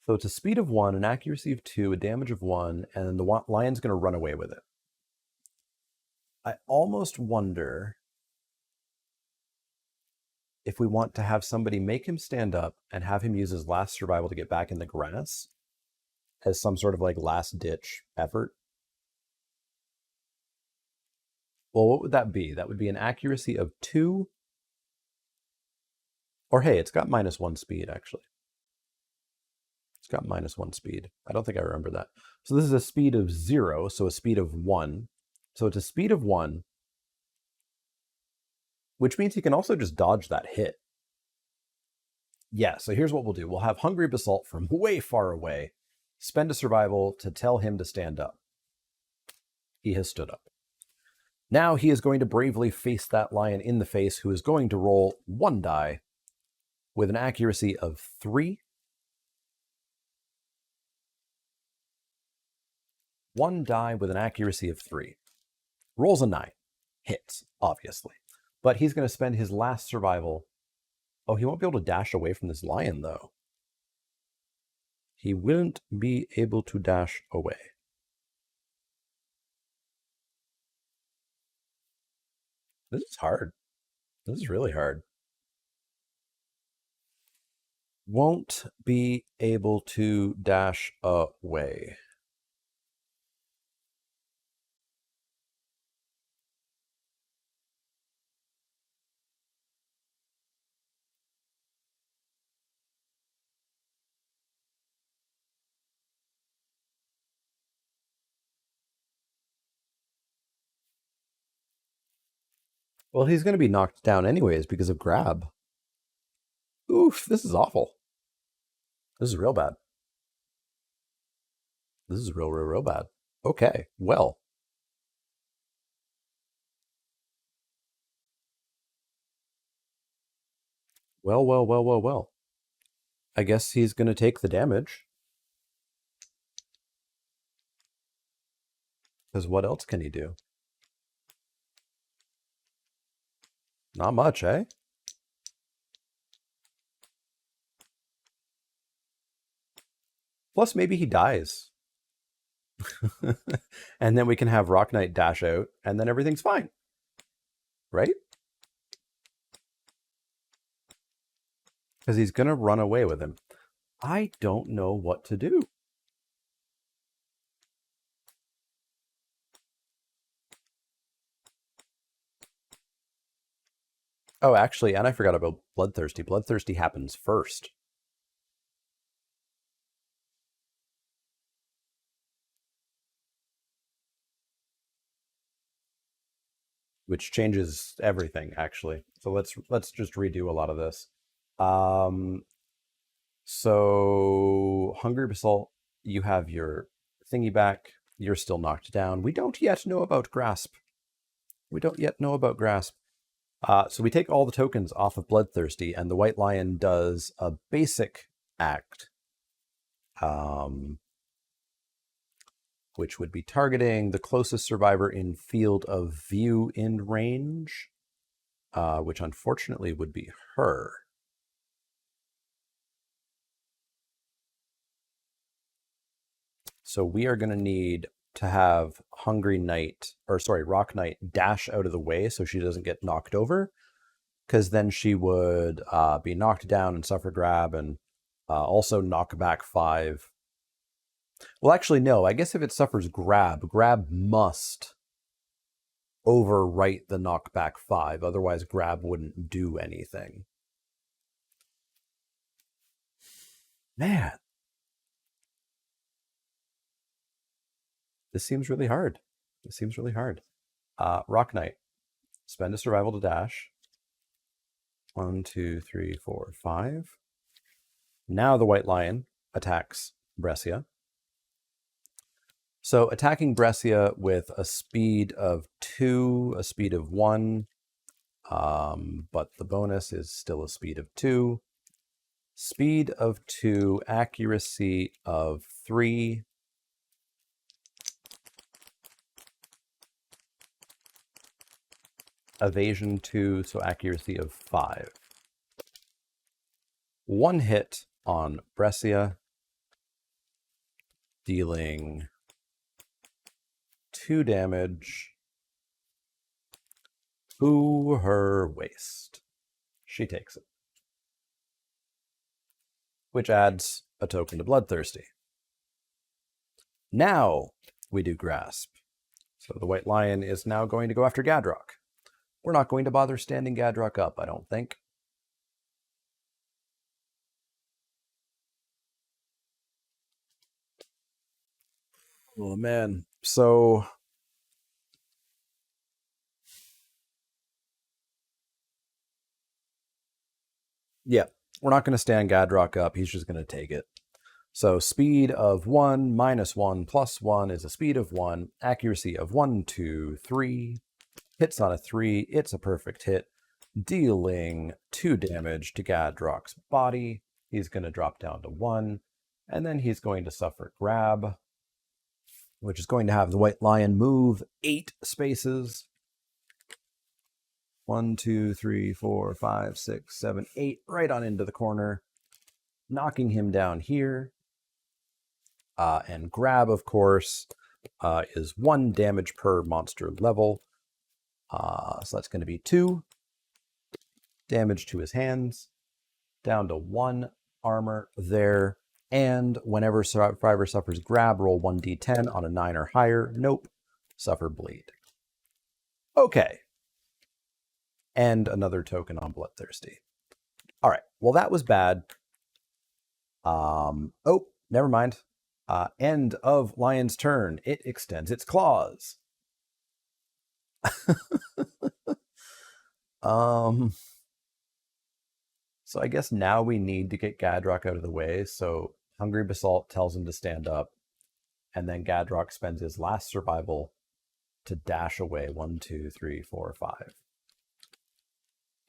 So it's a speed of 1, an accuracy of 2, a damage of 1, and the lion's going to run away with it. I almost wonder if we want to have somebody make him stand up and have him use his last survival to get back in the grass as some sort of like last ditch effort. Well, what would that be? That would be an accuracy of 2. Or hey, it's got -1 speed, actually. It's got -1 speed. I don't think I remember that. So this is a speed of 0, so a speed of 1. So it's a speed of 1, which means he can also just dodge that hit. Yeah, so here's what we'll do. We'll have Hungry Basalt from way far away spend a survival to tell him to stand up. He has stood up. Now he is going to bravely face that lion in the face, who is going to roll 1 die with an accuracy of 3. 1 die with an accuracy of 3. Rolls a 9. Hits, obviously. But he's going to spend his last survival. Oh, he won't be able to dash away from this lion, though. He wouldn't be able to dash away. This is hard. This is really hard. Won't be able to dash away. Well, he's going to be knocked down anyways because of grab. Oof, this is awful. This is real bad. This is real bad. Okay, well. Well. I guess he's going to take the damage. Because what else can he do? Not much, eh? Plus, maybe he dies. And then we can have Rock Knight dash out, and then everything's fine. Right? Because he's going to run away with him. I don't know what to do. Oh, actually, and I forgot about Bloodthirsty. Bloodthirsty happens first. Which changes everything, actually. So let's just redo a lot of this. So Hungry Basalt, you have your thingy back. You're still knocked down. We don't yet know about Grasp. So we take all the tokens off of Bloodthirsty, and the White Lion does a basic act, which would be targeting the closest survivor in field of view in range, which unfortunately would be her. So we are going to need to have Rock Knight dash out of the way so she doesn't get knocked over, because then she would be knocked down and suffer grab, and also knock back 5. Well, actually, no. I guess if it suffers grab must overwrite the knockback 5. Otherwise, grab wouldn't do anything. Man. This seems really hard. Rock Knight. Spend a survival to dash. 1, 2, 3, 4, 5. Now the White Lion attacks Breccia. So attacking Breccia with a speed of 2, a speed of 1, but the bonus is still a speed of 2. Speed of 2, accuracy of 3. Evasion 2, so accuracy of 5. 1 hit on Breccia, dealing 2 damage. To her waist. She takes it. Which adds a token to Bloodthirsty. Now we do Grasp. So the White Lion is now going to go after Gadrock. We're not going to bother standing Gadrock up, I don't think. Oh, man. So... yeah, we're not going to stand Gadrock up. He's just going to take it. So speed of 1, -1, +1 is a speed of 1. Accuracy of 1, 2, 3. Hits on a 3. It's a perfect hit. Dealing 2 damage to Gadrock's body. He's going to drop down to 1. And then he's going to suffer grab, which is going to have the White Lion move 8 spaces. 1, 2, 3, 4, 5, 6, 7, 8, right on into the corner, knocking him down here. And grab, of course, is 1 damage per monster level. So that's going to be 2 damage to his hands, down to 1 armor there. And whenever survivor suffers grab, roll 1d10 on a 9 or higher. Nope. Suffer bleed. Okay. And another token on Bloodthirsty. All right. Well, that was bad. Oh, never mind. End of Lion's turn. It extends its claws. So I guess now we need to get Gadrock out of the way. So Hungry Basalt tells him to stand up. And then Gadrock spends his last survival to dash away. 1, 2, 3, 4, 5.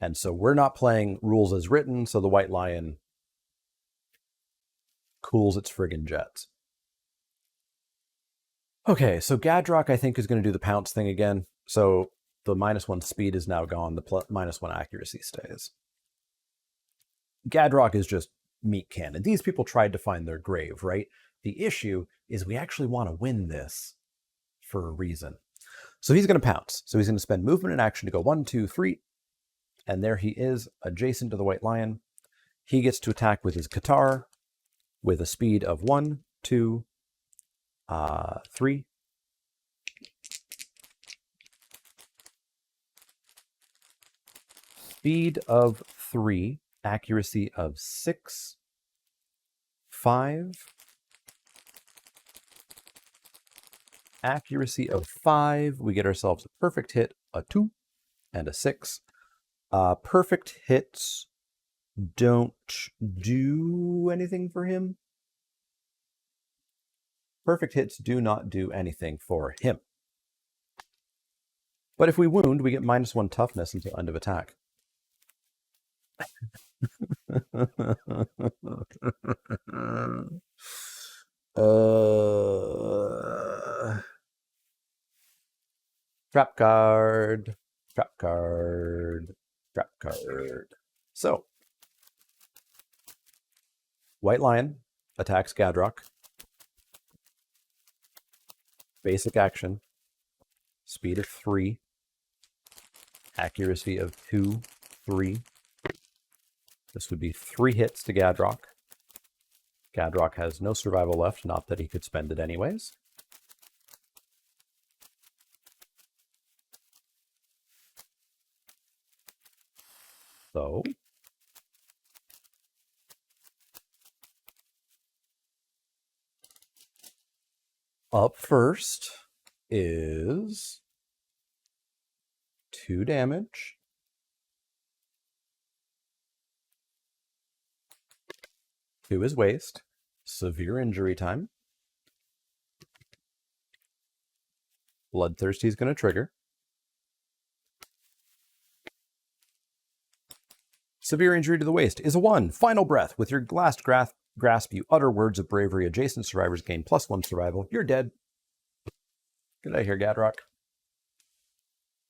And so we're not playing rules as written, so the White Lion cools its friggin' jets. Okay, so Gadrock, I think, is going to do the pounce thing again. So the -1 speed is now gone. The -1 accuracy stays. Gadrock is just meat cannon. These people tried to find their grave, right? The issue is we actually want to win this for a reason. So he's going to pounce. So he's going to spend movement and action to go 1, 2, 3. And there he is, adjacent to the White Lion. He gets to attack with his Qatar with a speed of 1, 2, 3. Speed of 3, accuracy of 6, 5. Accuracy of 5. We get ourselves a perfect hit, a 2, and a 6. Perfect hits don't do anything for him. Perfect hits do not do anything for him. But if we wound, we get -1 toughness until end of attack. Trap card. Trap card. Trap card. So, White Lion attacks Gadrock. Basic action. Speed of 3. Accuracy of 2, 3. This would be 3 hits to Gadrock. Gadrock has no survival left, not that he could spend it anyways. So, up first is 2 damage. To his waist. Severe injury time. Bloodthirsty is going to trigger. Severe injury to the waist is a 1. Final breath. With your last grasp, you utter words of bravery. Adjacent survivors gain +1 survival. You're dead. Get out of here, Gadrock.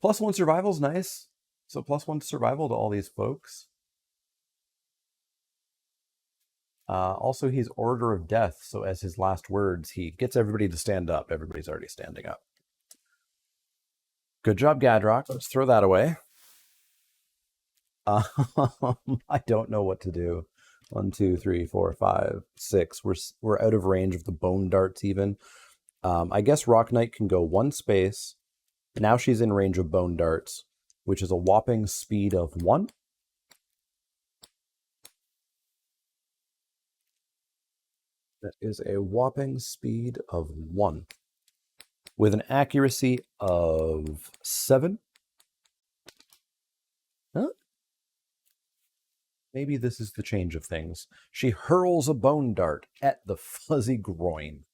+1 survival is nice. So +1 survival to all these folks. Also, he's Order of Death. So as his last words, he gets everybody to stand up. Everybody's already standing up. Good job, Gadrock. Let's throw that away. Um, I don't know what to do. 1, 2, 3, 4, 5, 6. We're out of range of the bone darts even. I guess Rock Knight can go one space. Now she's in range of bone darts, which is a whopping speed of 1. That is a whopping speed of 1. With an accuracy of 7. Huh? Maybe this is the change of things. She hurls a bone dart at the fuzzy groin.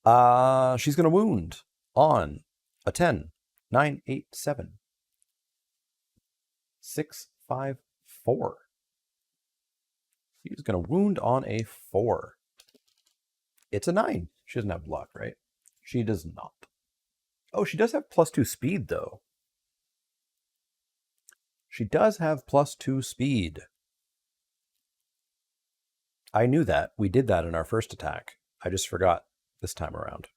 She's going to wound on a 10, 9, 8, 7, 6, 5, 4. She's going to wound on a 4. It's a 9. She doesn't have luck, right? She does not. Oh, she does have +2 speed, though. She does have +2 speed. I knew that. We did that in our first attack. I just forgot this time around.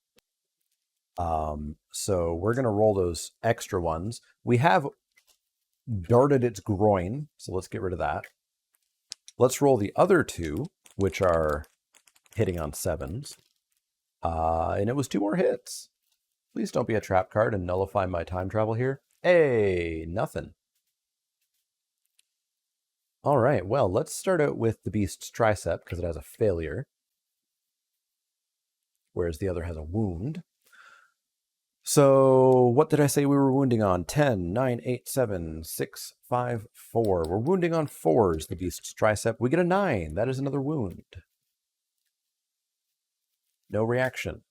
So we're going to roll those extra ones. We have darted its groin, so let's get rid of that. Let's roll the other 2, which are hitting on 7s. And it was 2 more hits. Please don't be a trap card and nullify my time travel here. Hey, nothing. All right, well, let's start out with the beast's tricep because it has a failure, whereas the other has a wound. So what did I say we were wounding on? 10, 9, 8, 7, 6, 5, 4. We're wounding on 4s, the beast's tricep. We get a 9. That is another wound. No reaction.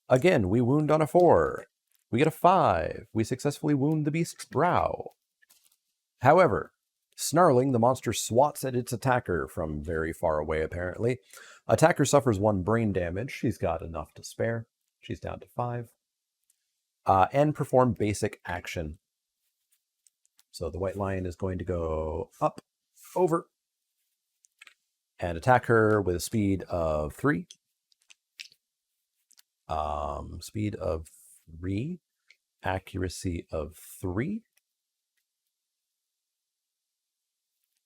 Again, we wound on a 4. We get a 5. We successfully wound the beast's brow. However, snarling, the monster swats at its attacker from very far away, apparently. Attacker suffers 1 brain damage. She's got enough to spare. She's down to 5. And perform basic action. So the white lion is going to go up, over, and attack her with a speed of 3. Speed of 3. Accuracy of 3.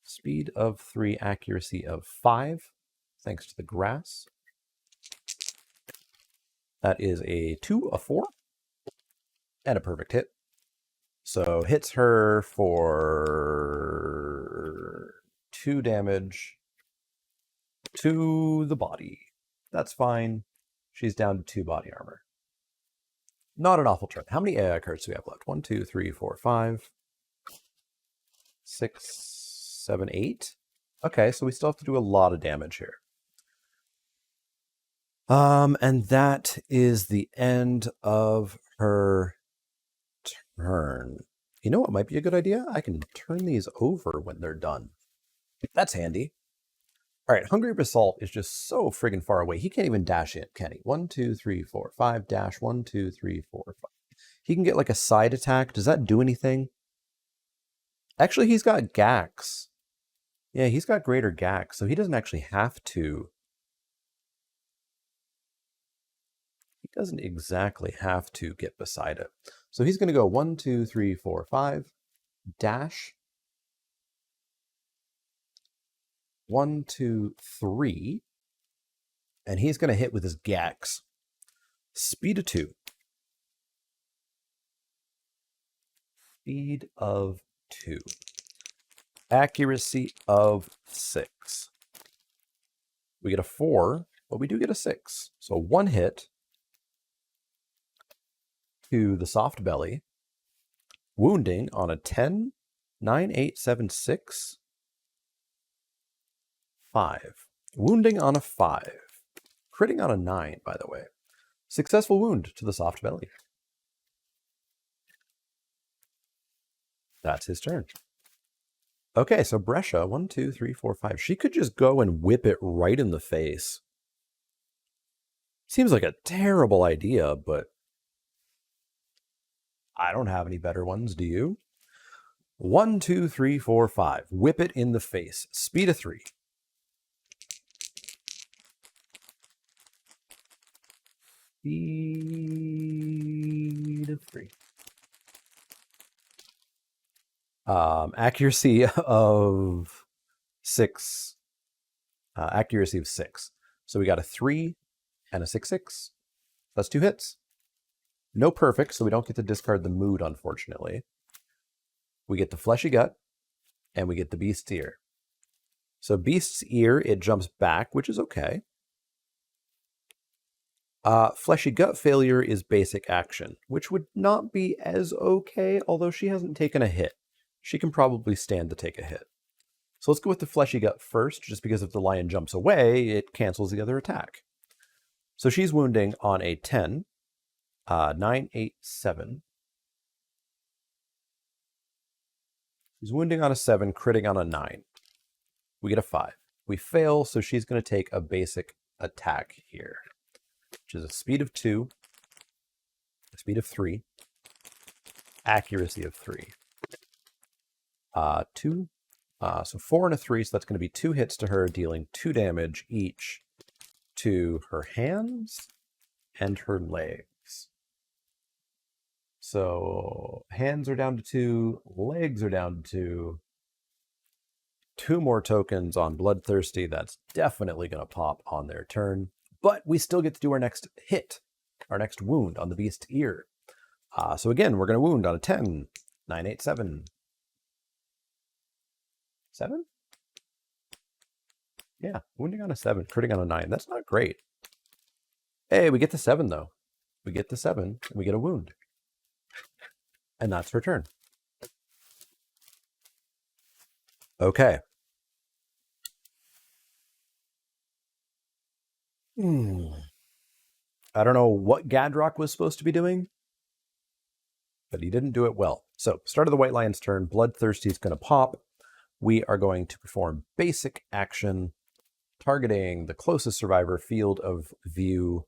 Speed of 3, accuracy of 5, thanks to the grass. That is a 2, a 4, and a perfect hit. So hits her for 2 damage to the body. That's fine. She's down to 2 body armor. Not an awful turn. How many AI cards do we have left? 1, 2, 3, 4, 5, 6, 7, 8. Okay, so we still have to do a lot of damage here. And that is the end of her turn. You know what might be a good idea? I can turn these over when they're done. That's handy. All right, Hungry Basalt is just so friggin' far away. He can't even dash in, can he? 1, 2, 3, 4, 5, dash, 1, 2, 3, 4, 5. He can get like a side attack. Does that do anything? Actually, he's got Gax. Yeah, he's got greater Gax, so he doesn't actually have to. He doesn't exactly have to get beside it. So he's going to go 1, 2, 3, 4, 5, dash. 1, 2, 3. And he's going to hit with his Gax. Speed of 2. Speed of 2. Accuracy of 6. We get a 4, but we do get a 6. So 1 hit to the soft belly. Wounding on a 10, 9, 8, 7, 6, 5. Wounding on a 5. Critting on a 9, by the way. Successful wound to the soft belly. That's his turn. Okay, so Breccia, 1, 2, 3, 4, 5. She could just go and whip it right in the face. Seems like a terrible idea, but I don't have any better ones, do you? 1, 2, 3, 4, 5. Whip it in the face. Speed of 3. Speed of 3. Accuracy of 6. Accuracy of 6. So we got a 3 and a 6/6. That's 2 hits. No perfect, so we don't get to discard the mood, unfortunately. We get the fleshy gut, and we get the beast's ear. So beast's ear, it jumps back, which is okay. Fleshy gut failure is basic action, which would not be as okay, although she hasn't taken a hit. She can probably stand to take a hit. So let's go with the fleshy gut first, just because if the lion jumps away, it cancels the other attack. So she's wounding on a 10, 9, 8, 7. She's wounding on a 7, critting on a 9. We get a 5. We fail, so she's going to take a basic attack here, which is a speed of 2, a speed of 3, accuracy of 3. 2. So 4 and a 3, so that's going to be 2 hits to her, dealing 2 damage each to her hands and her legs. So hands are down to 2, legs are down to 2. 2 more tokens on Bloodthirsty. That's definitely going to pop on their turn. But we still get to do our next hit, our next wound on the beast's ear. So again, we're going to wound on a 10, 9, 8, 7. 7? Yeah, wounding on a 7, critting on a 9. That's not great. Hey, we get the 7, though. We get the 7, and we get a wound. And that's her turn. Okay. I don't know what Gadrock was supposed to be doing, but he didn't do it well. So, start of the White Lion's turn. Bloodthirsty is going to pop. We are going to perform basic action, targeting the closest survivor field of view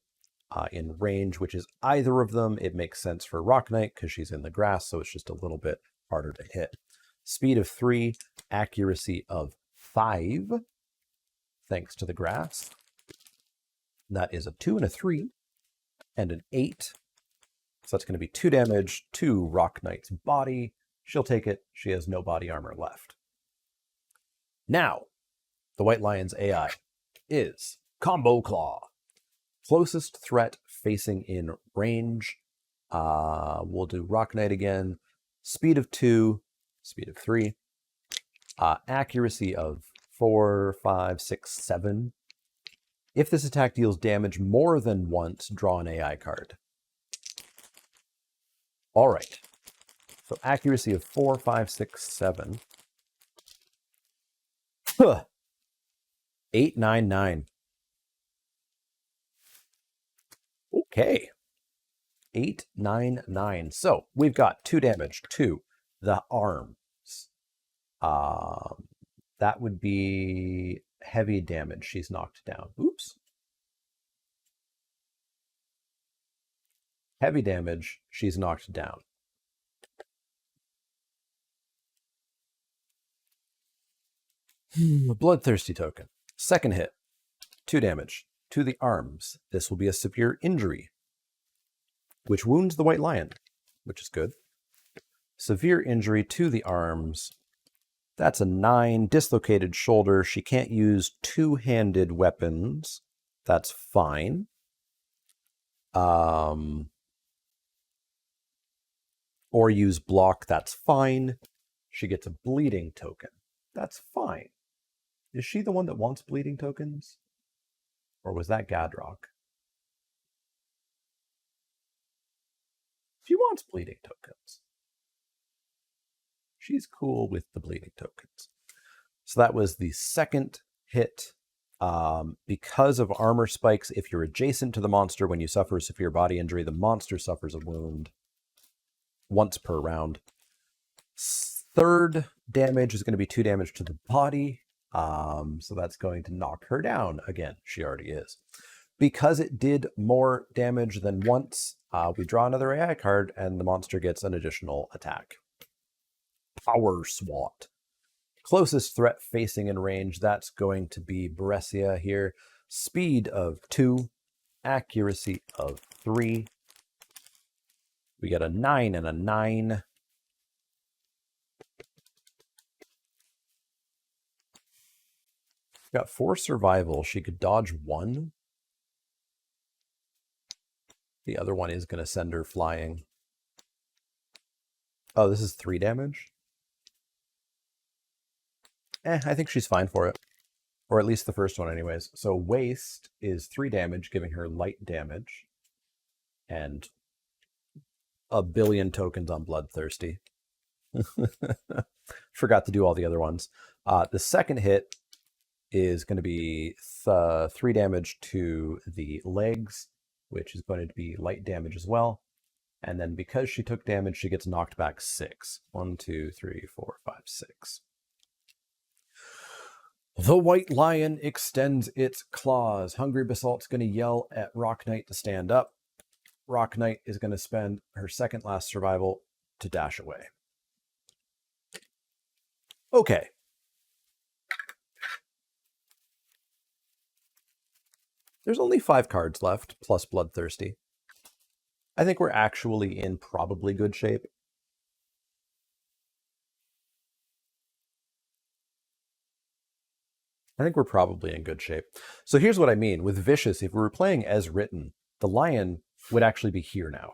in range, which is either of them. It makes sense for Rock Knight because she's in the grass, so it's just a little bit harder to hit. Speed of 3, accuracy of 5, thanks to the grass. That is a 2 and a 3, and an 8. So that's going to be 2 damage to Rock Knight's body. She'll take it. She has no body armor left. Now, the White Lion's AI is Combo Claw. Closest threat facing in range. We'll do Rock Knight again. Speed of 2, speed of 3. Accuracy of 4, 5, 6, 7. If this attack deals damage more than once, draw an AI card. All right. So accuracy of 4, 5, 6, 7. 8, 9, 9. Okay. 8, 9, 9. So we've got 2 damage to the arms. That would be heavy damage. She's knocked down. Oops. Heavy damage. She's knocked down. Bloodthirsty token. Second hit. 2 damage to the arms. This will be a severe injury, which wounds the White Lion, which is good. Severe injury to the arms. That's a 9. Dislocated shoulder. She can't use two-handed weapons. That's fine. Or use block. That's fine. She gets a bleeding token. That's fine. Is she the one that wants bleeding tokens? Or was that Gadrock? She wants bleeding tokens. She's cool with the bleeding tokens. So that was the second hit. Because of armor spikes, if you're adjacent to the monster when you suffer a severe body injury, the monster suffers a wound once per round. Third damage is going to be 2 damage to the body. So that's going to knock her down again. She already is. Because it did more damage than once, we draw another AI card and the monster gets an additional attack. Power SWAT. Closest threat facing in range, that's going to be Breccia here. Speed of 2, accuracy of 3. We got a 9 and a 9. Got 4 survival. She could dodge 1. The other one is going to send her flying. Oh, this is 3 damage? I think she's fine for it. Or at least the first one anyways. So waste is 3 damage, giving her light damage. And a billion tokens on Bloodthirsty. Forgot to do all the other ones. The second hit is going to be 3 damage to the legs, which is going to be light damage as well. And then because she took damage, she gets knocked back 6. 1, 2, 3, 4, 5, 6. The White Lion extends its claws. Hungry Basalt's going to yell at Rock Knight to stand up. Rock Knight is going to spend her second last survival to dash away. Okay. There's only 5 cards left, plus Bloodthirsty. I think we're actually in probably good shape. I think we're probably in good shape. So here's what I mean. With Vicious, if we were playing as written, the lion would actually be here now.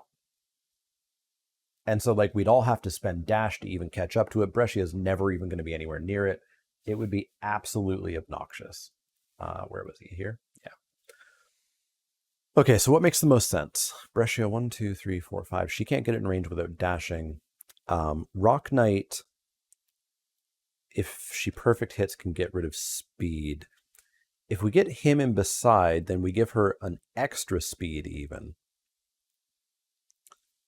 And so like we'd all have to spend dash to even catch up to it. Breccia is never even going to be anywhere near it. It would be absolutely obnoxious. Where was he? Here? Yeah. Okay, so what makes the most sense? Breccia, 1, 2, 3, 4, 5. She can't get it in range without dashing. Rock Knight, if she perfect hits, can get rid of speed. If we get him in beside, then we give her an extra speed even.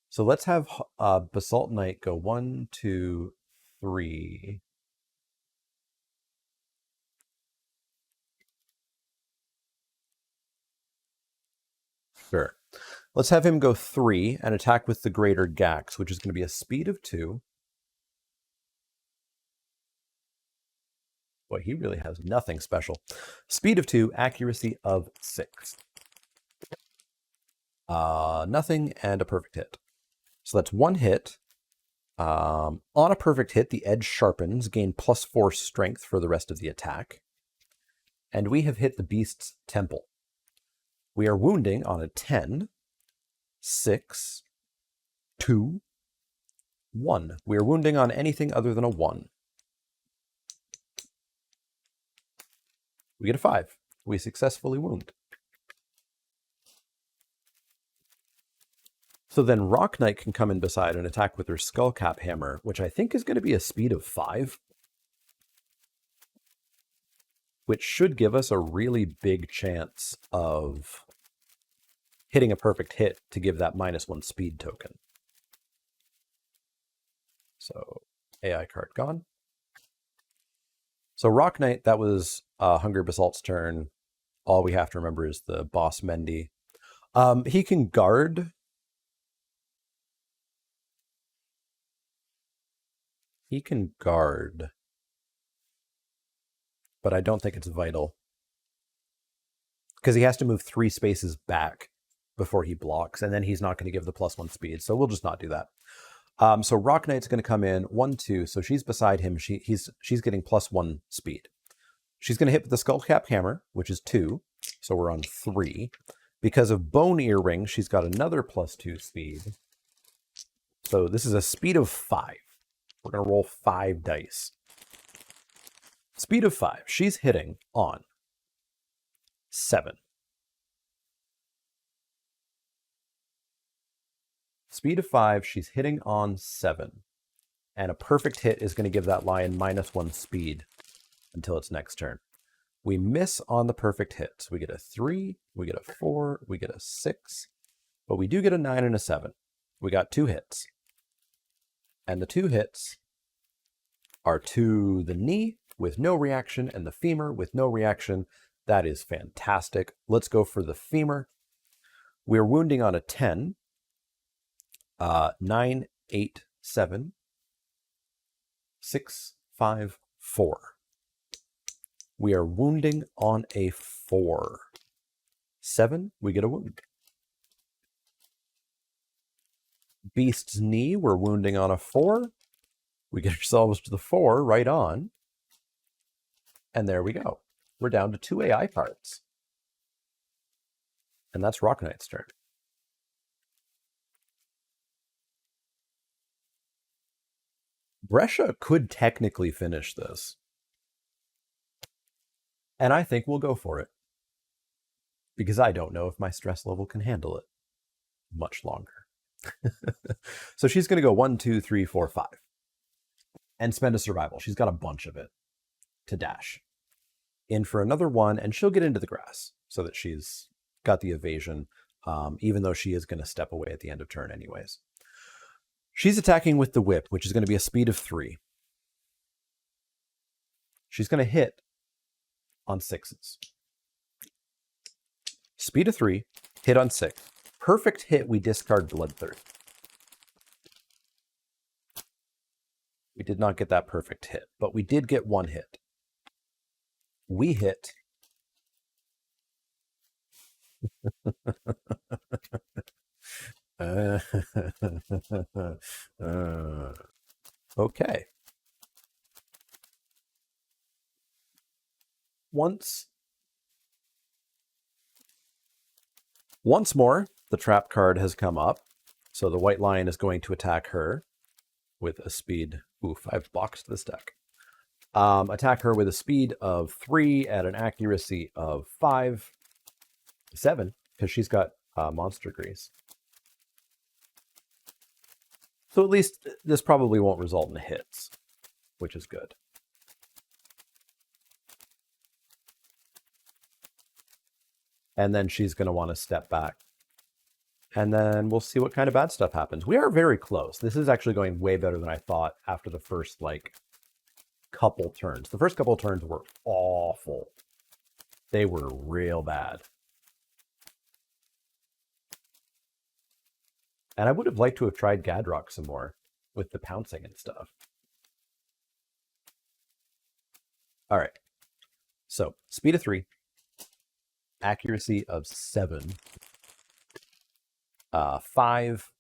So let's have Basalt Knight go 1, 2, 3. Sure. Let's have him go 3 and attack with the Greater Gax, which is going to be a speed of 2. Boy, he really has nothing special. Speed of 2, accuracy of 6. Nothing and a perfect hit. So that's 1 hit. On a perfect hit, the edge sharpens, gain +4 strength for the rest of the attack. And we have hit the beast's temple. We are wounding on a 10, 6, 2, 1. We are wounding on anything other than a 1. We get a 5. We successfully wound. So then Rock Knight can come in beside and attack with her Skullcap Hammer, which I think is going to be a speed of 5. Which should give us a really big chance of hitting a perfect hit to give that -1 speed token. So AI card gone. So Rock Knight, that was Hungry Basalt's turn. All we have to remember is the boss Mendy. He can guard. He can guard. But I don't think it's vital. Because he has to move 3 spaces back before he blocks, and then he's not going to give the +1 speed, so we'll just not do that. So Rock Knight's going to come in 1, 2, so she's beside him. She's getting +1 speed. She's going to hit with the Skullcap Hammer, which is 2, so we're on 3. Because of Bone Earring, she's got another +2 speed. So this is a speed of 5. We're going to roll 5 dice. Speed of 5. She's hitting on 7. Speed of 5, she's hitting on 7. And a perfect hit is going to give that lion -1 speed until its next turn. We miss on the perfect hit. So we get a 3, we get a 4, we get a 6, but we do get a 9 and a 7. We got 2 hits. And the 2 hits are to the knee with no reaction and the femur with no reaction. That is fantastic. Let's go for the femur. We're wounding on a 10. 9, 8, 7, 6, 5, 4. We are wounding on a 4. 7, we get a wound. Beast's knee, we're wounding on a 4. We get ourselves to the 4 right on. And there we go. we're down to 2 AI cards. And that's Rock Knight's turn. Breccia could technically finish this. And I think we'll go for it. Because I don't know if my stress level can handle it much longer. So she's going to go 1, 2, 3, 4, 5. And spend a survival. She's got a bunch of it to dash. In for another 1, and she'll get into the grass so that she's got the evasion, even though she is going to step away at the end of turn anyways. She's attacking with the whip, which is going to be a speed of 3. She's going to hit on 6s. Speed of 3, hit on 6. Perfect hit, we discard Bloodthirst. We did not get that perfect hit, but we did get 1 hit. We hit. Okay. Once more, the trap card has come up. So the white lion is going to attack her with a speed. Oof, I've boxed this deck. Attack her with a speed of 3 at an accuracy of 7, because she's got monster grease. So at least this probably won't result in hits, which is good. And then she's going to want to step back. And then we'll see what kind of bad stuff happens. We are very close. This is actually going way better than I thought after the first, couple turns. The first couple of turns were awful. They were real bad. And I would have liked to have tried Deadrock some more with the pouncing and stuff. All right. So, speed of 3. Accuracy of 7. 5.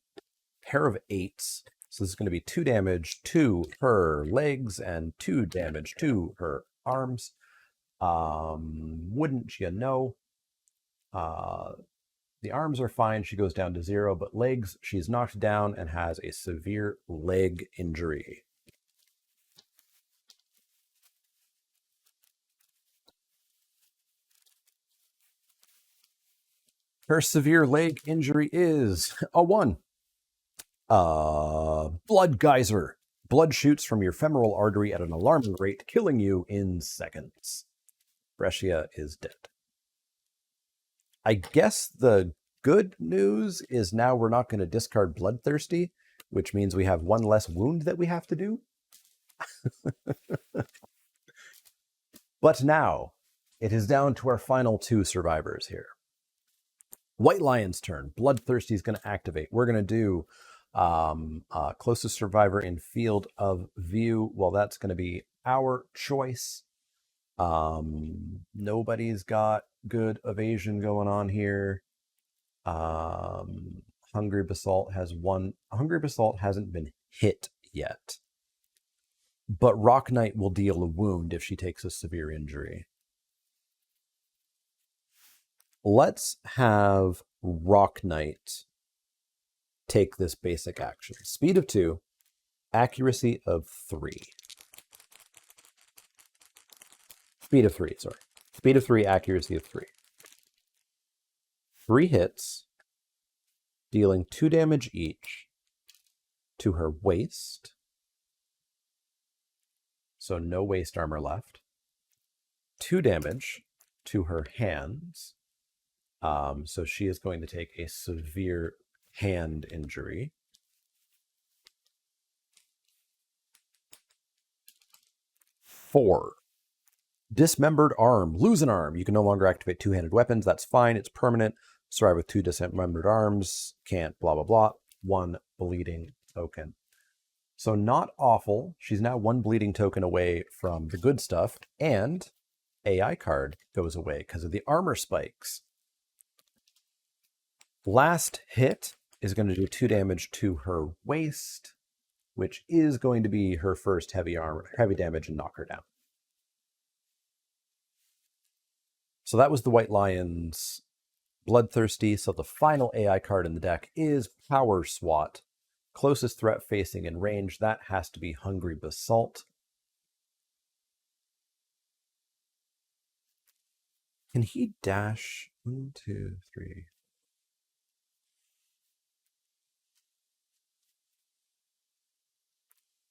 Pair of 8s. So this is going to be 2 damage to her legs and 2 damage to her arms. Wouldn't you know? The arms are fine. She goes down to 0, but legs, she's knocked down and has a severe leg injury. Her severe leg injury is a 1. Blood geyser. Blood shoots from your femoral artery at an alarming rate, killing you in seconds. Breccia is dead. I guess the good news is now we're not going to discard Bloodthirsty, which means we have 1 less wound that we have to do. But now, it is down to our final 2 survivors here. White Lion's turn. Bloodthirsty is going to activate. We're going to do closest survivor in field of view. Well, that's going to be our choice. Nobody's got good evasion going on here. Hungry Basalt has 1. Hungry Basalt hasn't been hit yet. But Rock Knight will deal a wound if she takes a severe injury. Let's have Rock Knight take this basic action. Speed of 2, accuracy of 3. Speed of 3, sorry. Speed of 3, accuracy of 3. 3 hits, dealing 2 damage each to her waist. So no waist armor left. 2 damage to her hands. So she is going to take a severe hand injury. 4. Dismembered arm. Lose an arm. You can no longer activate 2-handed weapons. That's fine. It's permanent. Survive with 2 dismembered arms. Can't blah, blah, blah. 1 bleeding token. So not awful. She's now 1 bleeding token away from the good stuff. And AI card goes away because of the armor spikes. Last hit is going to do 2 damage to her waist, which is going to be her first heavy damage and knock her down. So that was the White Lion's Bloodthirsty. So the final AI card in the deck is Power Swat. Closest threat facing in range, that has to be Hungry Basalt. Can he dash? 1, 2, 3.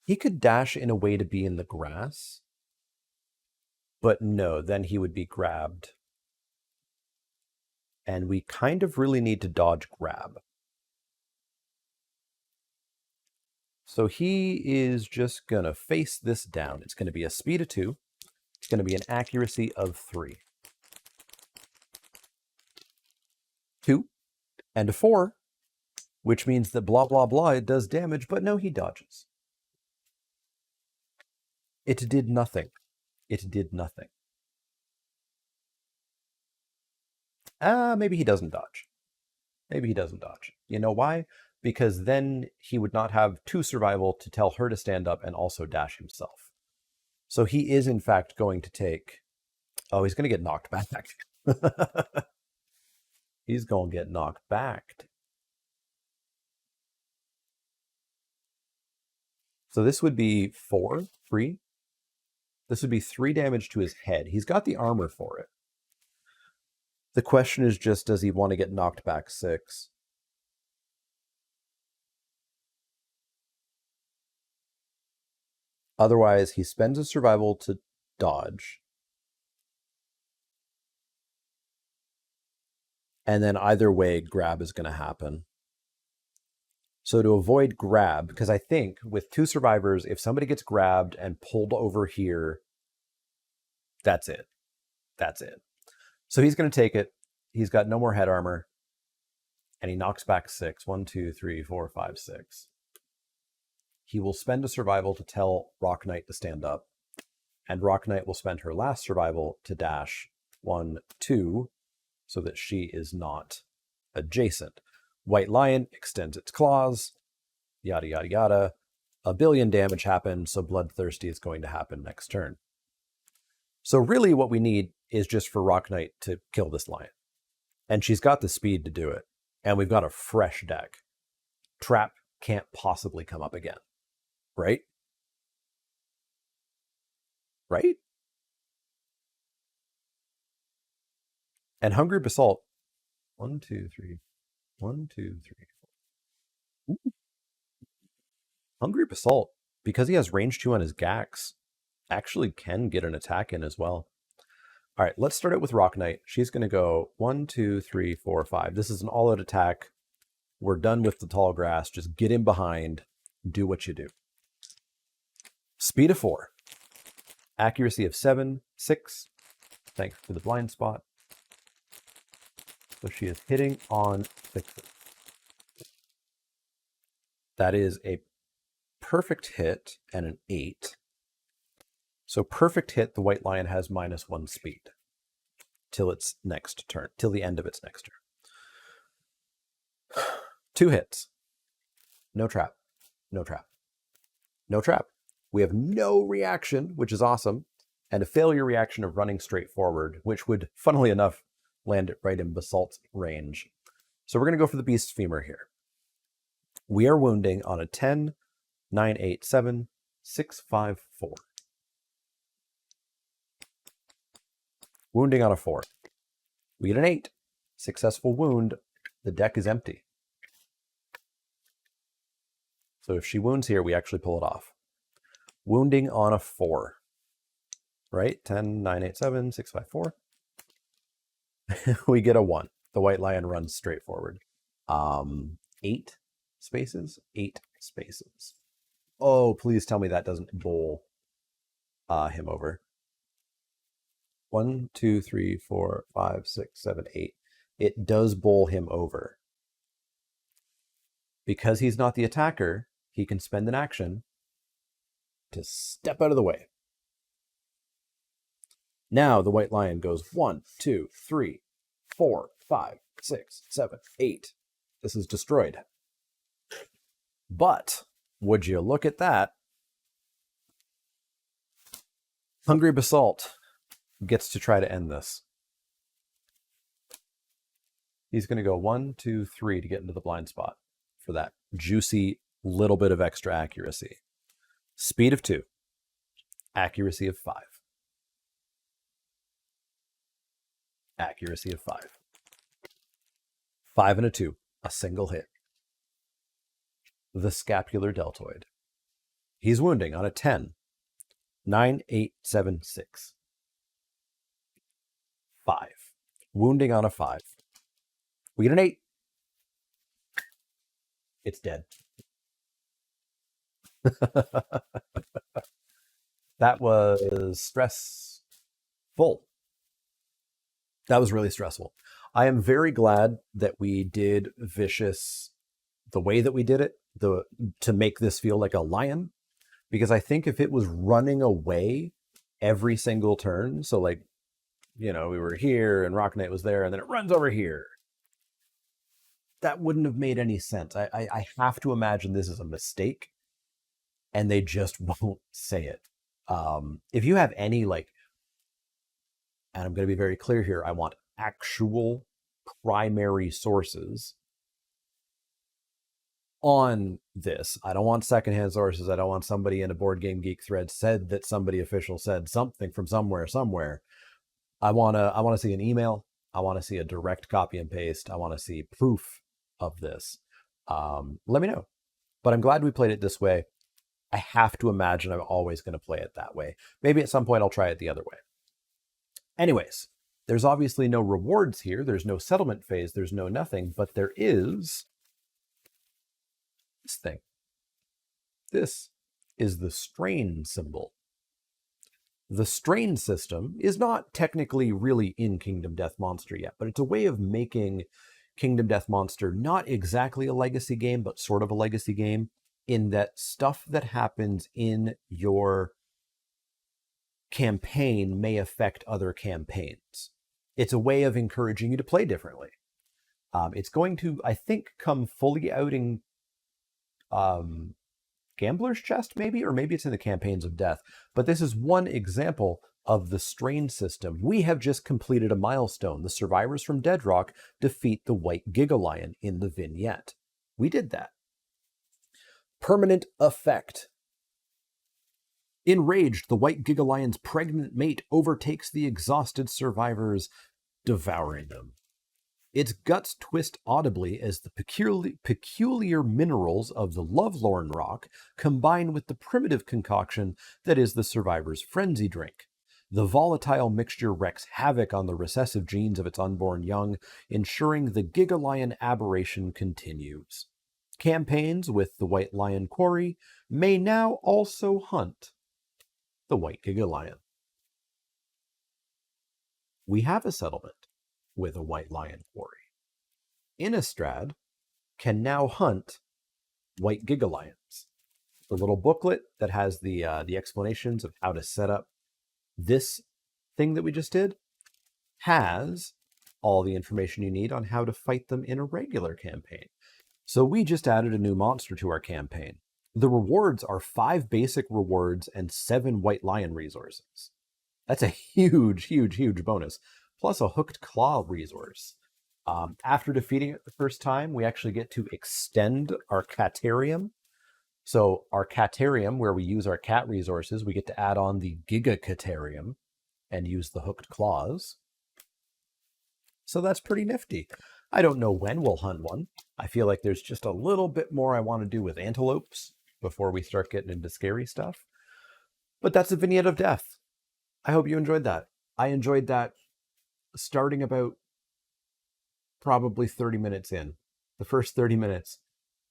He could dash in a way to be in the grass. But no, then he would be grabbed. And we kind of really need to dodge grab. So he is just going to face this down. It's going to be a speed of 2. It's going to be an accuracy of 3. 2 and a 4, which means that blah, blah, blah, it does damage, but no, he dodges. It did nothing. It did nothing. Maybe he doesn't dodge. Maybe he doesn't dodge. You know why? Because then he would not have 2 survival to tell her to stand up and also dash himself. So he is, in fact, going to take... Oh, he's going to get knocked back. He's going to get knocked back. So this would be 3. This would be 3 damage to his head. He's got the armor for it. The question is just, does he want to get knocked back 6? Otherwise, he spends his survival to dodge. And then either way, grab is going to happen. So to avoid grab, because I think with 2 survivors, if somebody gets grabbed and pulled over here, that's it. That's it. So he's going to take it. He's got no more head armor. And he knocks back 6. 1, 2, 3, 4, 5, 6. He will spend a survival to tell Rock Knight to stand up. And Rock Knight will spend her last survival to dash 1, 2, so that she is not adjacent. White Lion extends its claws. Yada, yada, yada. A billion damage happens, so Bloodthirsty is going to happen next turn. So really what we need is just for Rock Knight to kill this lion. And she's got the speed to do it. And we've got a fresh deck. Trap can't possibly come up again. Right? Right? And Hungry Basalt. 1, 2, 3. 1, 2, 3, 4. Ooh. Hungry Basalt, because he has range 2 on his Gax, actually can get an attack in as well. All right, let's start it with Rock Knight. She's going to go 1, 2, 3, 4, 5. This is an all-out attack. We're done with the tall grass. Just get in behind. Do what you do. Speed of 4. Accuracy of 7, 6. Thanks for the blind spot. So she is hitting on 6. That is a perfect hit and an 8. So perfect hit, the White Lion has -1 speed till its next turn, till the end of its next turn. 2 hits. No trap. No trap. No trap. We have no reaction, which is awesome, and a failure reaction of running straight forward, which would, funnily enough, land it right in Basalt's range. So we're going to go for the Beast's Femur here. We are wounding on a 10, 9, 8, 7, 6, 5, 4. Wounding on a 4. We get an 8. Successful wound. The deck is empty. So if she wounds here, we actually pull it off. Wounding on a 4. Right? 10, 9, 8, 7, 6, 5, 4. We get a 1. The White Lion runs straight forward. 8 spaces? 8 spaces. Oh, please tell me that doesn't bowl him over. 1, 2, 3, 4, 5, 6, 7, 8. It does bowl him over. Because he's not the attacker, he can spend an action to step out of the way. Now the White Lion goes 1, 2, 3, 4, 5, 6, 7, 8. This is destroyed. But would you look at that? Hungry Basalt gets to try to end this. He's going to go 1, 2, 3 to get into the blind spot for that juicy little bit of extra accuracy. Speed of 2, accuracy of 5. Accuracy of 5. 5 and a 2, a single hit. The scapular deltoid. He's wounding on a 10. 9, 8, 7, 6. 5. Wounding on a 5. We get an 8. It's dead. That was stressful. That was really stressful. I am very glad that we did Vicious the way that we did it, to make this feel like a lion, because I think if it was running away every single turn, so like, we were here and Rock Knight was there and then it runs over here, that wouldn't have made any sense. I have to imagine this is a mistake and they just won't say it. If you have any, like, and I'm going to be very clear here, I want actual primary sources on this. I don't want secondhand sources. I don't want somebody in a Board Game Geek thread said that somebody official said something from somewhere. I want to see an email. I want to see a direct copy and paste. I want to see proof of this. Let me know. But I'm glad we played it this way. I have to imagine I'm always going to play it that way. Maybe at some point I'll try it the other way. Anyways, there's obviously no rewards here. There's no settlement phase. There's no nothing. But there is this thing. This is the strain symbol. The strain system is not technically really in Kingdom Death Monster yet, but it's a way of making Kingdom Death Monster not exactly a legacy game, but sort of a legacy game, in that stuff that happens in your campaign may affect other campaigns. It's a way of encouraging you to play differently. It's going to, I think, come fully out in Gambler's Chest, maybe, or maybe it's in the Campaigns of Death. But this is one example of the strain system. We have just completed a milestone. The survivors from Deadrock defeat the White Gigalion in the vignette. We did that. Permanent effect. Enraged, the White Gigalion's pregnant mate overtakes the exhausted survivors, devouring them. Its guts twist audibly as the peculiar minerals of the lovelorn rock combine with the primitive concoction that is the survivor's frenzy drink. The volatile mixture wreaks havoc on the recessive genes of its unborn young, ensuring the Gigalion aberration continues. Campaigns with the White Lion Quarry may now also hunt the White Gigalion. We have a settlement with a White Lion Quarry. Innistrad can now hunt White Gigalions. The little booklet that has the explanations of how to set up this thing that we just did has all the information you need on how to fight them in a regular campaign. So we just added a new monster to our campaign. The rewards are 5 basic rewards and 7 White Lion resources. That's a huge bonus. Plus a Hooked Claw resource. After defeating it the first time, we actually get to extend our Catarium. So our Catarium, where we use our cat resources, we get to add on the Gigacatarium and use the Hooked Claws. So that's pretty nifty. I don't know when we'll hunt one. I feel like there's just a little bit more I want to do with antelopes before we start getting into scary stuff. But that's the Vignette of Death. I hope you enjoyed that. I enjoyed that starting about probably 30 minutes in. The first 30 minutes,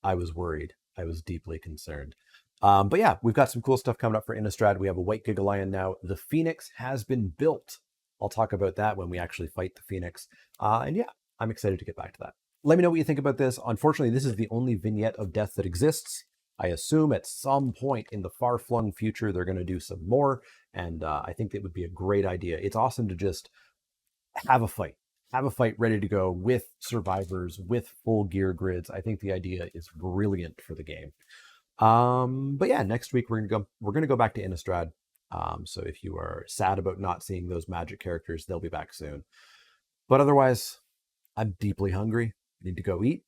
I was worried. I was deeply concerned. But yeah, we've got some cool stuff coming up for Innistrad. We have a White Gigalion now. The Phoenix has been built. I'll talk about that when we actually fight the Phoenix. And yeah, I'm excited to get back to that. Let me know what you think about this. Unfortunately, this is the only Vignette of Death that exists. I assume at some point in the far-flung future, they're going to do some more. And I think that would be a great idea. It's awesome to just have a fight ready to go with survivors, with full gear grids. I think the idea is brilliant for the game. But yeah, next week we're gonna go back to Innistrad. So if you are sad about not seeing those magic characters, they'll be back soon. But otherwise, I'm deeply hungry. I need to go eat.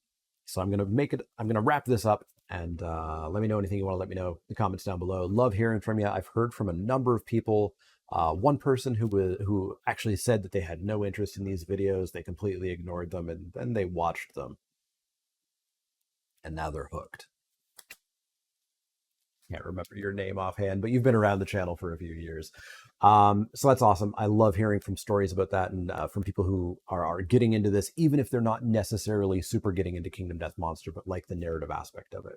So I'm going to wrap this up, and let me know anything you want to let me know in the comments down below. Love hearing from you. I've heard from a number of people. One person who actually said that they had no interest in these videos. They completely ignored them, and then they watched them, and now they're hooked. Can't remember your name offhand, but you've been around the channel for a few years. So that's awesome. I love hearing from stories about that, and from people who are getting into this, even if they're not necessarily super getting into Kingdom Death Monster, but like the narrative aspect of it.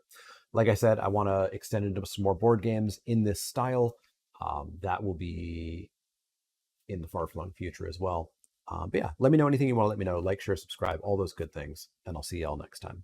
Like I said, I want to extend into some more board games in this style. That will be in the far-flung future as well. But yeah, let me know anything you want to let me know. Like, share, subscribe, all those good things, and I'll see y'all next time.